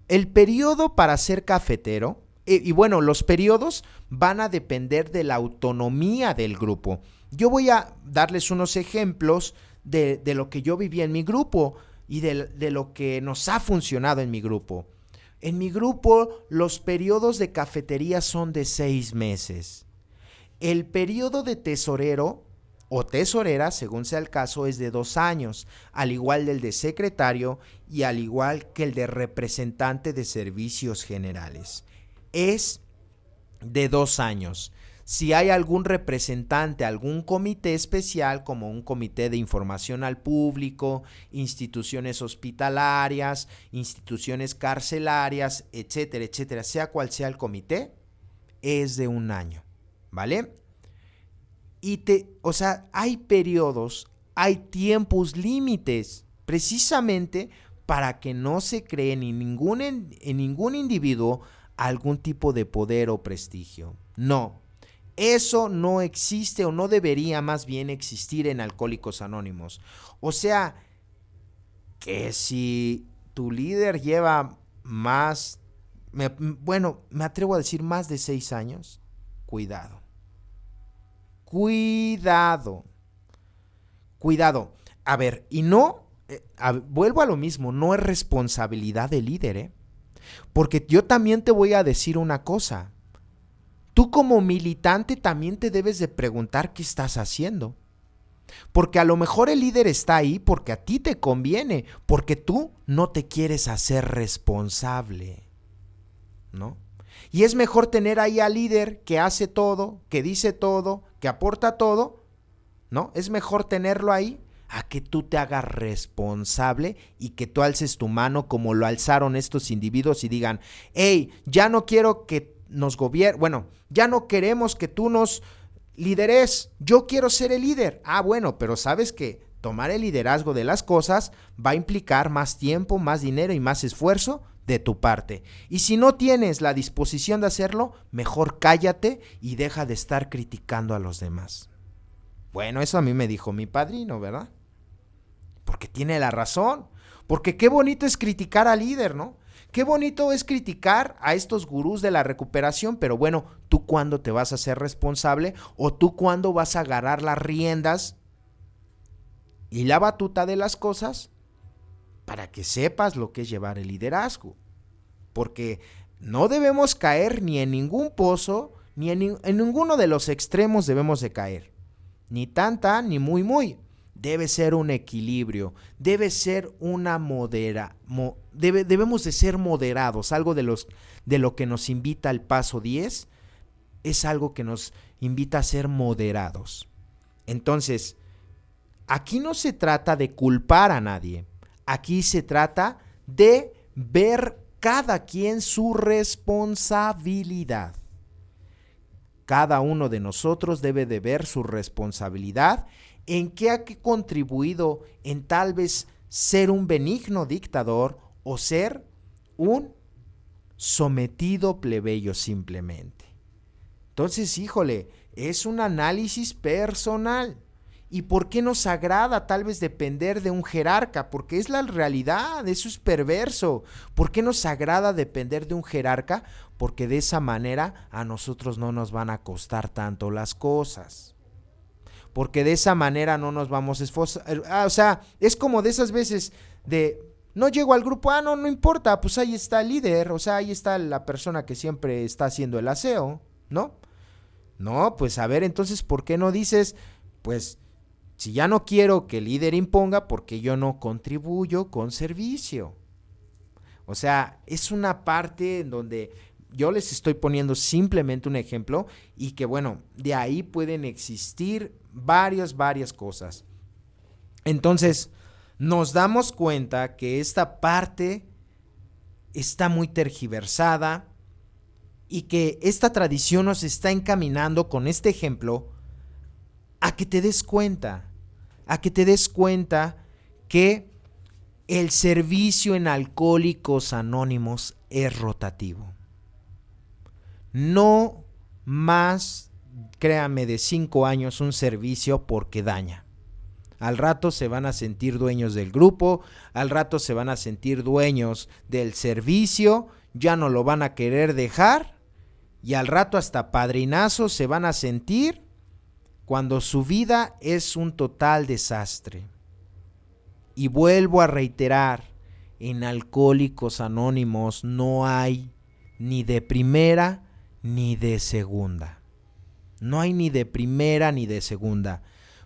El periodo para ser cafetero, y bueno, los periodos van a depender de la autonomía del grupo. Yo voy a darles unos ejemplos de lo que yo viví en mi grupo y de lo que nos ha funcionado en mi grupo. En mi grupo, los periodos de cafetería son de 6 meses. El periodo de tesorero o tesorera, según sea el caso, es de 2 años, al igual del de secretario y al igual que el de representante de servicios generales. Es de 2 años. Si hay algún representante, algún comité especial, como un comité de información al público, instituciones hospitalarias, instituciones carcelarias, etcétera, etcétera, sea cual sea el comité, es de 1 año, ¿vale? Hay periodos, hay tiempos límites, precisamente para que no se cree en ningún individuo algún tipo de poder o prestigio. No. Eso no existe o no debería más bien existir en Alcohólicos Anónimos. O sea, que si tu líder lleva me atrevo a decir más de 6 años, cuidado. A ver, y no, vuelvo a lo mismo, no es responsabilidad del líder, porque yo también te voy a decir una cosa. Tú como militante también te debes de preguntar qué estás haciendo. Porque a lo mejor el líder está ahí porque a ti te conviene, porque tú no te quieres hacer responsable, ¿no? Y es mejor tener ahí al líder que hace todo, que dice todo, que aporta todo, ¿no? Es mejor tenerlo ahí a que tú te hagas responsable y que tú alces tu mano como lo alzaron estos individuos y digan, hey, ya no quiero que nos gobiernes, ya no queremos que tú nos lideres, yo quiero ser el líder. Bueno, pero sabes que tomar el liderazgo de las cosas va a implicar más tiempo, más dinero y más esfuerzo de tu parte. Y si no tienes la disposición de hacerlo, mejor cállate y deja de estar criticando a los demás. Bueno, eso a mí me dijo mi padrino, ¿verdad? Porque tiene la razón. Porque qué bonito es criticar al líder, ¿no? Qué bonito es criticar a estos gurús de la recuperación, pero bueno, ¿tú cuándo te vas a hacer responsable? ¿O tú cuándo vas a agarrar las riendas y la batuta de las cosas para que sepas lo que es llevar el liderazgo? Porque no debemos caer ni en ningún pozo, ni en ninguno de los extremos debemos de caer. Ni tan, ni muy. Debe ser un equilibrio, debe ser una debemos de ser moderados. Algo de lo que nos invita el paso 10 es algo que nos invita a ser moderados. Entonces, aquí no se trata de culpar a nadie, aquí se trata de ver cada quien su responsabilidad. Cada uno de nosotros debe de ver su responsabilidad en qué ha contribuido en tal vez ser un benigno dictador o ser un sometido plebeyo simplemente. Entonces, híjole, es un análisis personal. ¿Y por qué nos agrada tal vez depender de un jerarca? Porque es la realidad, eso es perverso. ¿Por qué nos agrada depender de un jerarca? Porque de esa manera a nosotros no nos van a costar tanto las cosas. Porque de esa manera no nos vamos a esforzar. O sea, es como de esas veces de, no llego al grupo, no importa, pues ahí está el líder, o sea, ahí está la persona que siempre está haciendo el aseo, ¿no? No, pues a ver, entonces, ¿por qué no dices, pues, si ya no quiero que el líder imponga, porque yo no contribuyo con servicio? O sea, es una parte en donde yo les estoy poniendo simplemente un ejemplo y que, bueno, de ahí pueden existir varias cosas. Entonces, nos damos cuenta que esta parte está muy tergiversada y que esta tradición nos está encaminando con este ejemplo a que te des cuenta que el servicio en Alcohólicos Anónimos es rotativo. No más, créanme, de 5 años un servicio porque daña. Al rato se van a sentir dueños del grupo, al rato se van a sentir dueños del servicio, ya no lo van a querer dejar y al rato hasta padrinazos se van a sentir cuando su vida es un total desastre. Y vuelvo a reiterar, en Alcohólicos Anónimos no hay ni de primera ni de segunda. No hay ni de primera ni de segunda.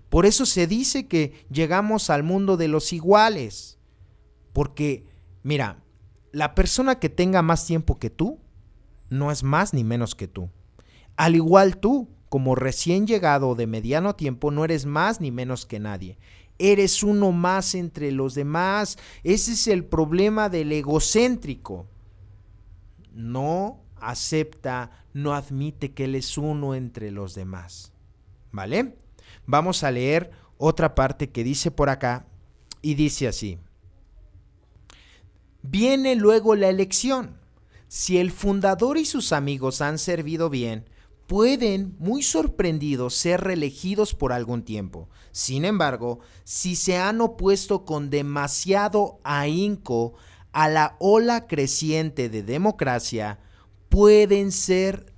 Por eso se dice que llegamos al mundo de los iguales. Porque, mira, la persona que tenga más tiempo que tú no es más ni menos que tú. Al igual tú, como recién llegado de mediano tiempo, no eres más ni menos que nadie. Eres uno más entre los demás. Ese es el problema del egocéntrico. No acepta, no admite que él es uno entre los demás. ¿Vale? Vamos a leer otra parte que dice por acá y dice así. Viene luego la elección. Si el fundador y sus amigos han servido bien, pueden, muy sorprendidos, ser reelegidos por algún tiempo. Sin embargo, si se han opuesto con demasiado ahínco a la ola creciente de democracia, pueden ser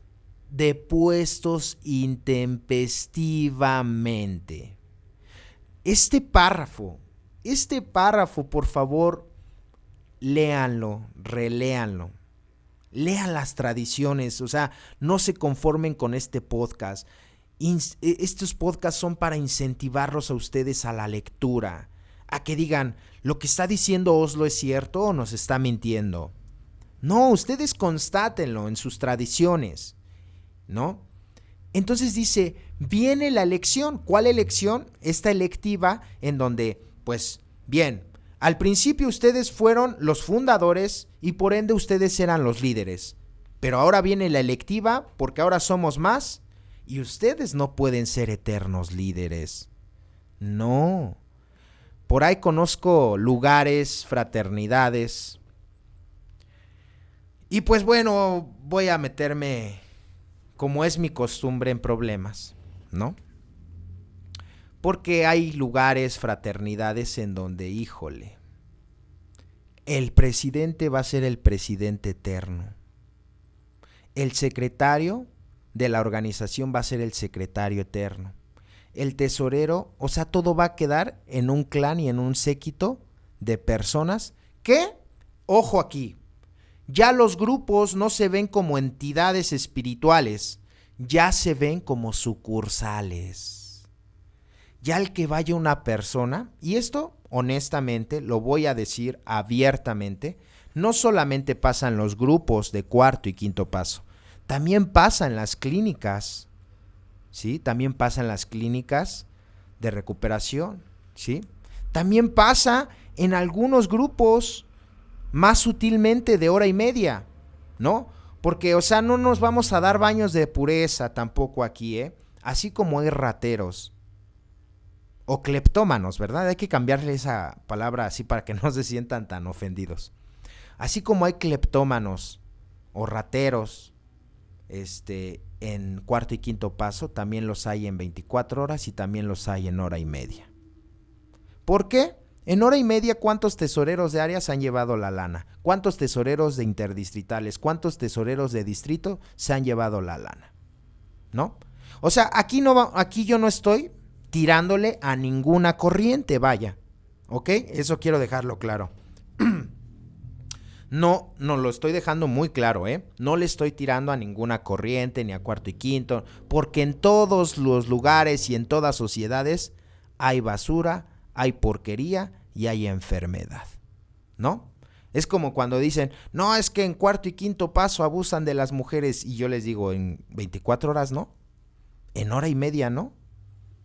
depuestos intempestivamente. Este párrafo, por favor, léanlo, reléanlo. Lean las tradiciones, o sea, no se conformen con este podcast. Estos podcasts son para incentivarlos a ustedes a la lectura, a que digan, ¿lo que está diciendo Oslo es cierto o nos está mintiendo? No, ustedes constátenlo en sus tradiciones, ¿no? Entonces dice, viene la elección. ¿Cuál elección? Esta electiva en donde, pues, bien, al principio ustedes fueron los fundadores y por ende ustedes eran los líderes. Pero ahora viene la electiva porque ahora somos más y ustedes no pueden ser eternos líderes. No. Por ahí conozco lugares, fraternidades. Y pues bueno, voy a meterme, como es mi costumbre, en problemas, ¿no? Porque hay lugares, fraternidades en donde, híjole, el presidente va a ser el presidente eterno. El secretario de la organización va a ser el secretario eterno. El tesorero, o sea, todo va a quedar en un clan y en un séquito de personas que, ojo aquí, ya los grupos no se ven como entidades espirituales, ya se ven como sucursales. Ya el que vaya una persona, y esto honestamente lo voy a decir abiertamente, no solamente pasa en los grupos de cuarto y quinto paso, también pasa en las clínicas, ¿sí? También pasa en las clínicas de recuperación, ¿sí? También pasa en algunos grupos más sutilmente de hora y media, ¿no? Porque, o sea, no nos vamos a dar baños de pureza tampoco aquí, ¿eh? Así como hay rateros o cleptómanos, ¿verdad? Hay que cambiarle esa palabra así para que no se sientan tan ofendidos. Así como hay cleptómanos o rateros, en cuarto y quinto paso, también los hay en 24 horas y también los hay en hora y media. ¿Por qué? En hora y media, ¿cuántos tesoreros de áreas han llevado la lana? ¿Cuántos tesoreros de interdistritales? ¿Cuántos tesoreros de distrito se han llevado la lana? ¿No? O sea, aquí yo no estoy tirándole a ninguna corriente, vaya. ¿Ok? Eso quiero dejarlo claro. No lo estoy dejando muy claro, ¿eh? No le estoy tirando a ninguna corriente, ni a cuarto y quinto, porque en todos los lugares y en todas sociedades hay basura, hay porquería y hay enfermedad, ¿no? Es como cuando dicen, no, es que en cuarto y quinto paso abusan de las mujeres, y yo les digo, en 24 horas, ¿no? En hora y media, ¿no?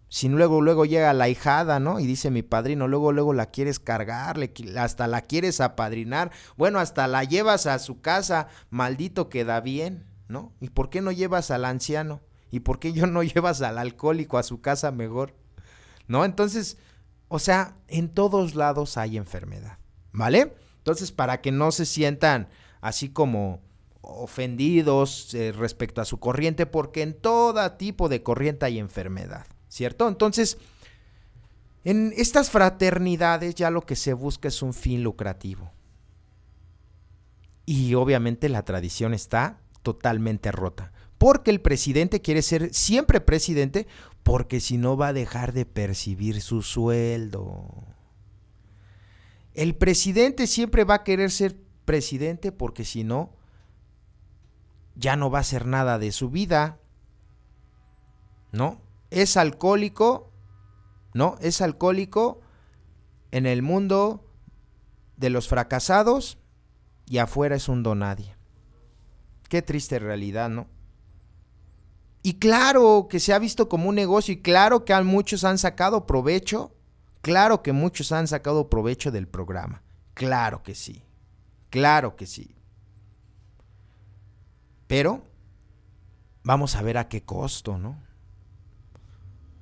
Si luego llega la ahijada, ¿no? Y dice mi padrino, luego la quieres cargar, hasta la quieres apadrinar, bueno, hasta la llevas a su casa, maldito queda bien, ¿no? ¿Y por qué no llevas al anciano? ¿Y por qué no llevas al alcohólico a su casa mejor? ¿No? Entonces, o sea, en todos lados hay enfermedad, ¿vale? Entonces, para que no se sientan así como ofendidos respecto a su corriente, porque en todo tipo de corriente hay enfermedad, ¿cierto? Entonces, en estas fraternidades ya lo que se busca es un fin lucrativo. Y obviamente la tradición está totalmente rota, porque el presidente quiere ser siempre presidente, porque si no va a dejar de percibir su sueldo. El presidente siempre va a querer ser presidente porque si no, ya no va a hacer nada de su vida, ¿no? Es alcohólico, ¿no? Es alcohólico en el mundo de los fracasados y afuera es un donadie. Qué triste realidad, ¿no? Y claro que se ha visto como un negocio y claro que muchos han sacado provecho, claro que muchos han sacado provecho del programa, claro que sí, claro que sí. Pero vamos a ver a qué costo, ¿no?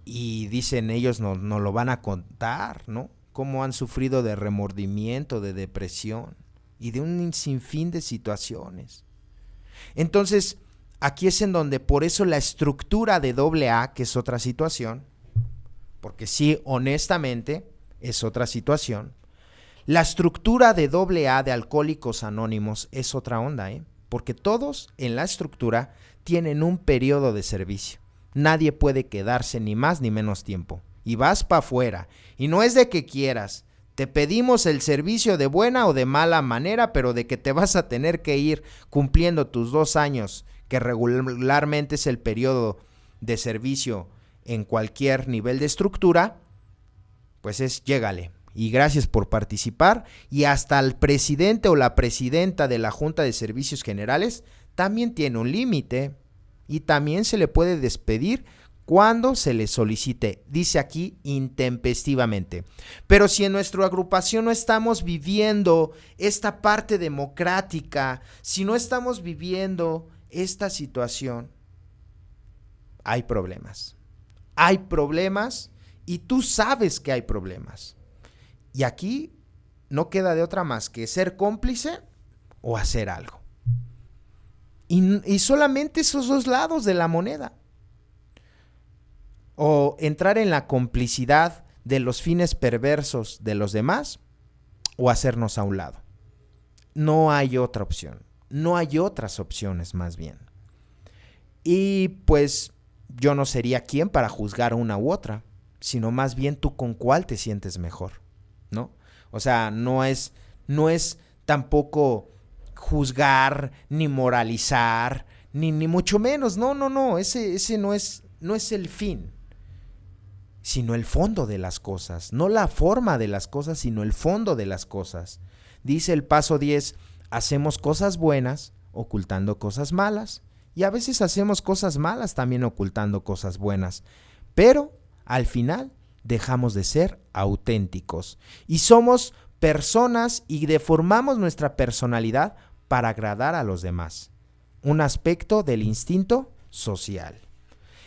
Y dicen ellos, no lo van a contar, ¿no? Cómo han sufrido de remordimiento, de depresión y de un sinfín de situaciones. Entonces, aquí es en donde por eso la estructura de AA, que es otra situación, porque sí, honestamente, es otra situación, la estructura de AA de Alcohólicos Anónimos es otra onda, porque todos en la estructura tienen un periodo de servicio. Nadie puede quedarse ni más ni menos tiempo. Y vas para afuera. Y no es de que quieras. Te pedimos el servicio de buena o de mala manera, pero de que te vas a tener que ir cumpliendo tus 2 años, que regularmente es el periodo de servicio en cualquier nivel de estructura, pues llégale. Y gracias por participar. Y hasta el presidente o la presidenta de la Junta de Servicios Generales también tiene un límite. Y también se le puede despedir cuando se le solicite, dice aquí, intempestivamente. Pero si en nuestra agrupación no estamos viviendo esta parte democrática, si no estamos viviendo esta situación, hay problemas. Hay problemas y tú sabes que hay problemas. Y aquí no queda de otra más que ser cómplice o hacer algo. Y solamente esos 2 lados de la moneda. O entrar en la complicidad de los fines perversos de los demás o hacernos a un lado. No hay otra opción. No hay otras opciones más bien. Y pues yo no sería quien para juzgar una u otra, sino más bien tú con cuál te sientes mejor, ¿no? O sea, no es tampoco juzgar, ni moralizar, ni mucho menos. No. Ese no es el fin, sino el fondo de las cosas. No la forma de las cosas, sino el fondo de las cosas. Dice el paso 10, hacemos cosas buenas ocultando cosas malas. Y a veces hacemos cosas malas también ocultando cosas buenas. Pero al final dejamos de ser auténticos. Y somos personas y deformamos nuestra personalidad para agradar a los demás. un aspecto del instinto social.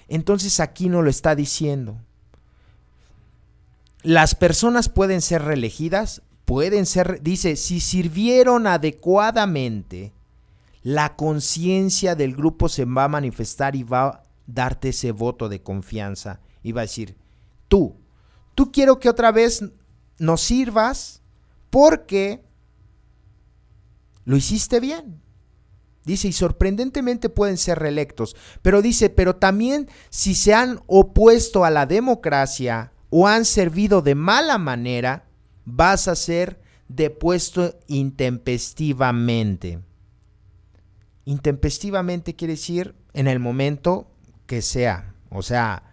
Entonces aquí nos lo está diciendo. Las personas pueden ser reelegidas, dice, si sirvieron adecuadamente, la conciencia del grupo se va a manifestar y va a darte ese voto de confianza. Y va a decir, tú quiero que otra vez nos sirvas porque lo hiciste bien. Dice, y sorprendentemente pueden ser reelectos. Pero dice, pero también si se han opuesto a la democracia o han servido de mala manera, vas a ser depuesto intempestivamente. Intempestivamente quiere decir en el momento que sea. O sea,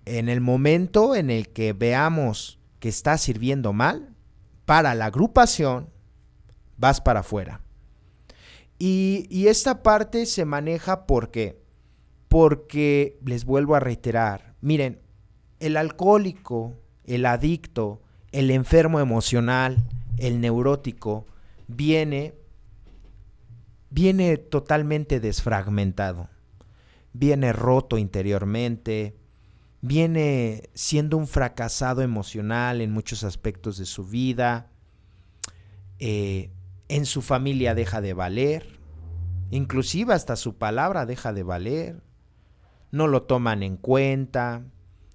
en el momento en el que veamos que está sirviendo mal, para la agrupación, vas para afuera. Y esta parte se maneja porque les vuelvo a reiterar, miren, el alcohólico, el adicto, el enfermo emocional, el neurótico, viene totalmente desfragmentado, viene roto interiormente, viene siendo un fracasado emocional en muchos aspectos de su vida, en su familia deja de valer, inclusive hasta su palabra deja de valer, no lo toman en cuenta,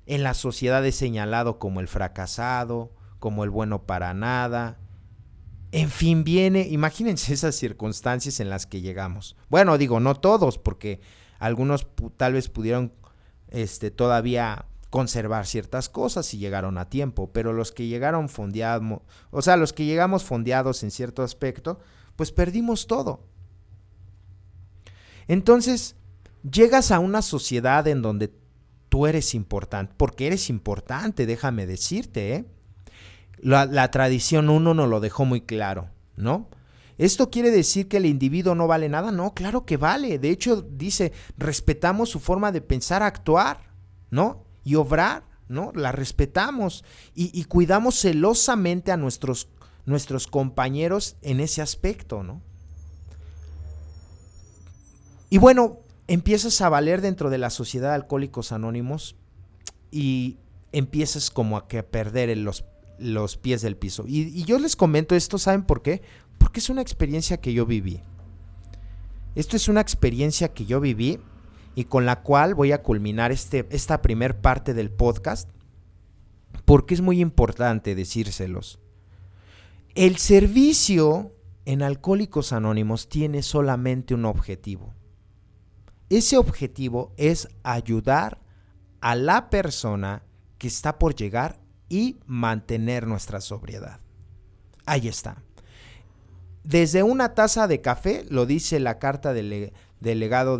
en la sociedad es señalado como el fracasado, como el bueno para nada. En fin, imagínense esas circunstancias en las que llegamos. Bueno, digo, no todos, porque algunos tal vez pudieron todavía conservar ciertas cosas y llegaron a tiempo, pero los que llegaron fondeados, o sea, los que llegamos fondeados en cierto aspecto, pues perdimos todo. Entonces, llegas a una sociedad en donde tú eres importante, porque eres importante, déjame decirte, ¿eh? La tradición 1 nos lo dejó muy claro, ¿no? ¿Esto quiere decir que el individuo no vale nada? No, claro que vale. De hecho, dice, respetamos su forma de pensar, actuar, ¿no? Y obrar, ¿no? La respetamos y cuidamos celosamente a nuestros compañeros en ese aspecto, ¿no? Y bueno, empiezas a valer dentro de la sociedad de Alcohólicos Anónimos y empiezas como a perder los pies del piso. Y yo les comento esto, ¿saben por qué? Porque es una experiencia que yo viví. Esto es una experiencia que yo viví y con la cual voy a culminar esta primer parte del podcast, porque es muy importante decírselos. El servicio en Alcohólicos Anónimos tiene solamente un objetivo. Ese objetivo es ayudar a la persona que está por llegar y mantener nuestra sobriedad. Ahí está. Desde una taza de café, lo dice la carta del legado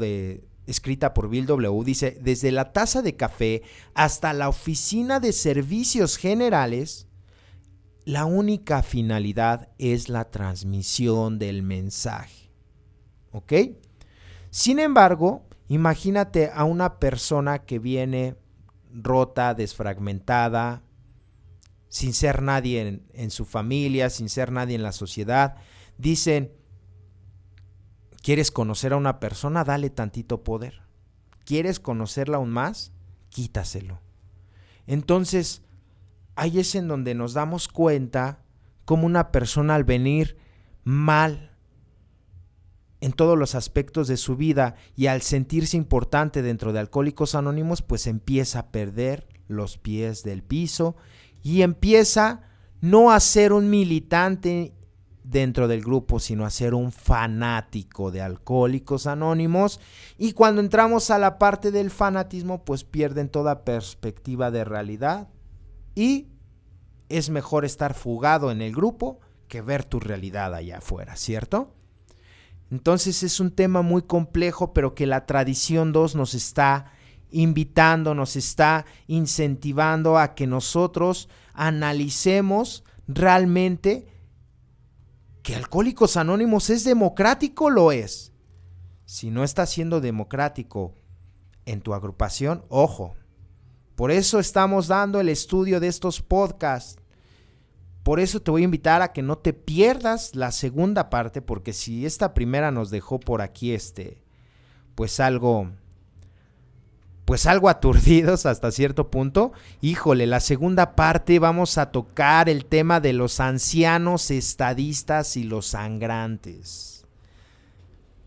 escrita por Bill W., dice, desde la taza de café hasta la oficina de servicios generales, la única finalidad es la transmisión del mensaje. ¿Ok? Sin embargo, imagínate a una persona que viene rota, desfragmentada, sin ser nadie en su familia, sin ser nadie en la sociedad. Dicen, ¿quieres conocer a una persona? Dale tantito poder. ¿Quieres conocerla aún más? Quítaselo. Entonces, ahí es en donde nos damos cuenta cómo una persona al venir mal en todos los aspectos de su vida y al sentirse importante dentro de Alcohólicos Anónimos, pues empieza a perder los pies del piso y empieza no a ser un militante dentro del grupo, sino a ser un fanático de Alcohólicos Anónimos. Y cuando entramos a la parte del fanatismo, pues pierden toda perspectiva de realidad y es mejor estar fugado en el grupo que ver tu realidad allá afuera, ¿cierto? Entonces es un tema muy complejo, pero que la tradición 2 nos está invitando, nos está incentivando a que nosotros analicemos realmente que Alcohólicos Anónimos es democrático, lo es. Si no está siendo democrático en tu agrupación, ojo. Por eso estamos dando el estudio de estos podcasts, Por eso te voy a invitar a que no te pierdas la segunda parte, porque si esta primera nos dejó por aquí pues algo aturdidos hasta cierto punto, híjole, la segunda parte vamos a tocar el tema de los ancianos estadistas y los sangrantes,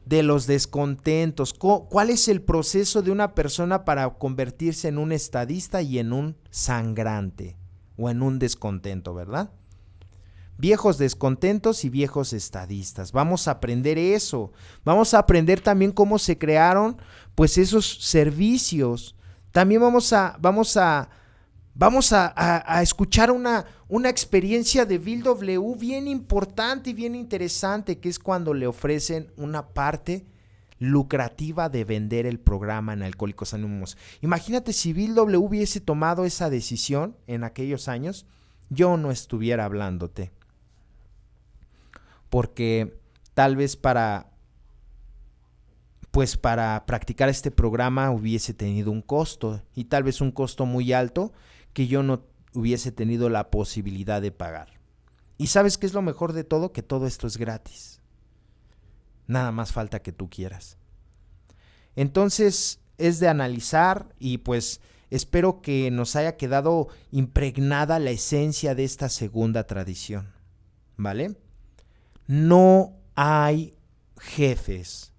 de los descontentos. ¿Cuál es el proceso de una persona para convertirse en un estadista y en un sangrante o en un descontento, verdad? Viejos descontentos y viejos estadistas. Vamos a aprender eso. Vamos a aprender también cómo se crearon pues esos servicios. También vamos a escuchar una experiencia de Bill W. bien importante y bien interesante, que es cuando le ofrecen una parte lucrativa de vender el programa en Alcohólicos Anónimos. Imagínate si Bill W. hubiese tomado esa decisión en aquellos años, yo no estuviera hablándote. Porque tal vez para practicar este programa hubiese tenido un costo, y tal vez un costo muy alto que yo no hubiese tenido la posibilidad de pagar. ¿Y sabes qué es lo mejor de todo? Que todo esto es gratis. Nada más falta que tú quieras. Entonces es de analizar, y pues espero que nos haya quedado impregnada la esencia de esta segunda tradición, ¿vale? No hay jefes,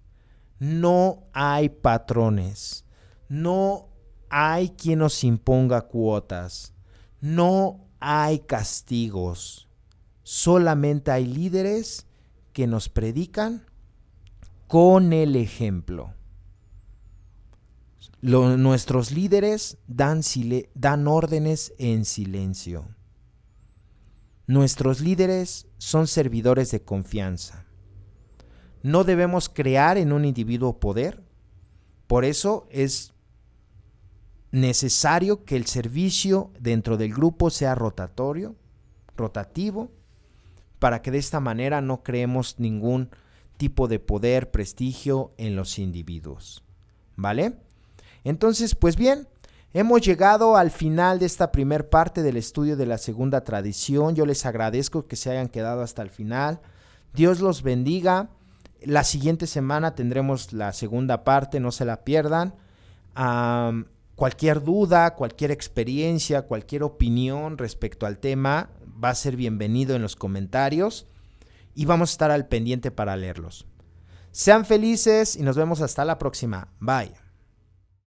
no hay patrones, no hay quien nos imponga cuotas, no hay castigos, solamente hay líderes que nos predican con el ejemplo. Nuestros líderes dan órdenes en silencio. Nuestros líderes son servidores de confianza. No debemos crear en un individuo poder. Por eso es necesario que el servicio dentro del grupo sea rotativo, para que de esta manera no creemos ningún tipo de poder, prestigio en los individuos. ¿Vale? Entonces, pues bien, hemos llegado al final de esta primer parte del estudio de la segunda tradición. Yo les agradezco que se hayan quedado hasta el final. Dios los bendiga. La siguiente semana tendremos la segunda parte, no se la pierdan. Cualquier duda, cualquier experiencia, cualquier opinión respecto al tema va a ser bienvenido en los comentarios y vamos a estar al pendiente para leerlos. Sean felices y nos vemos hasta la próxima. Bye.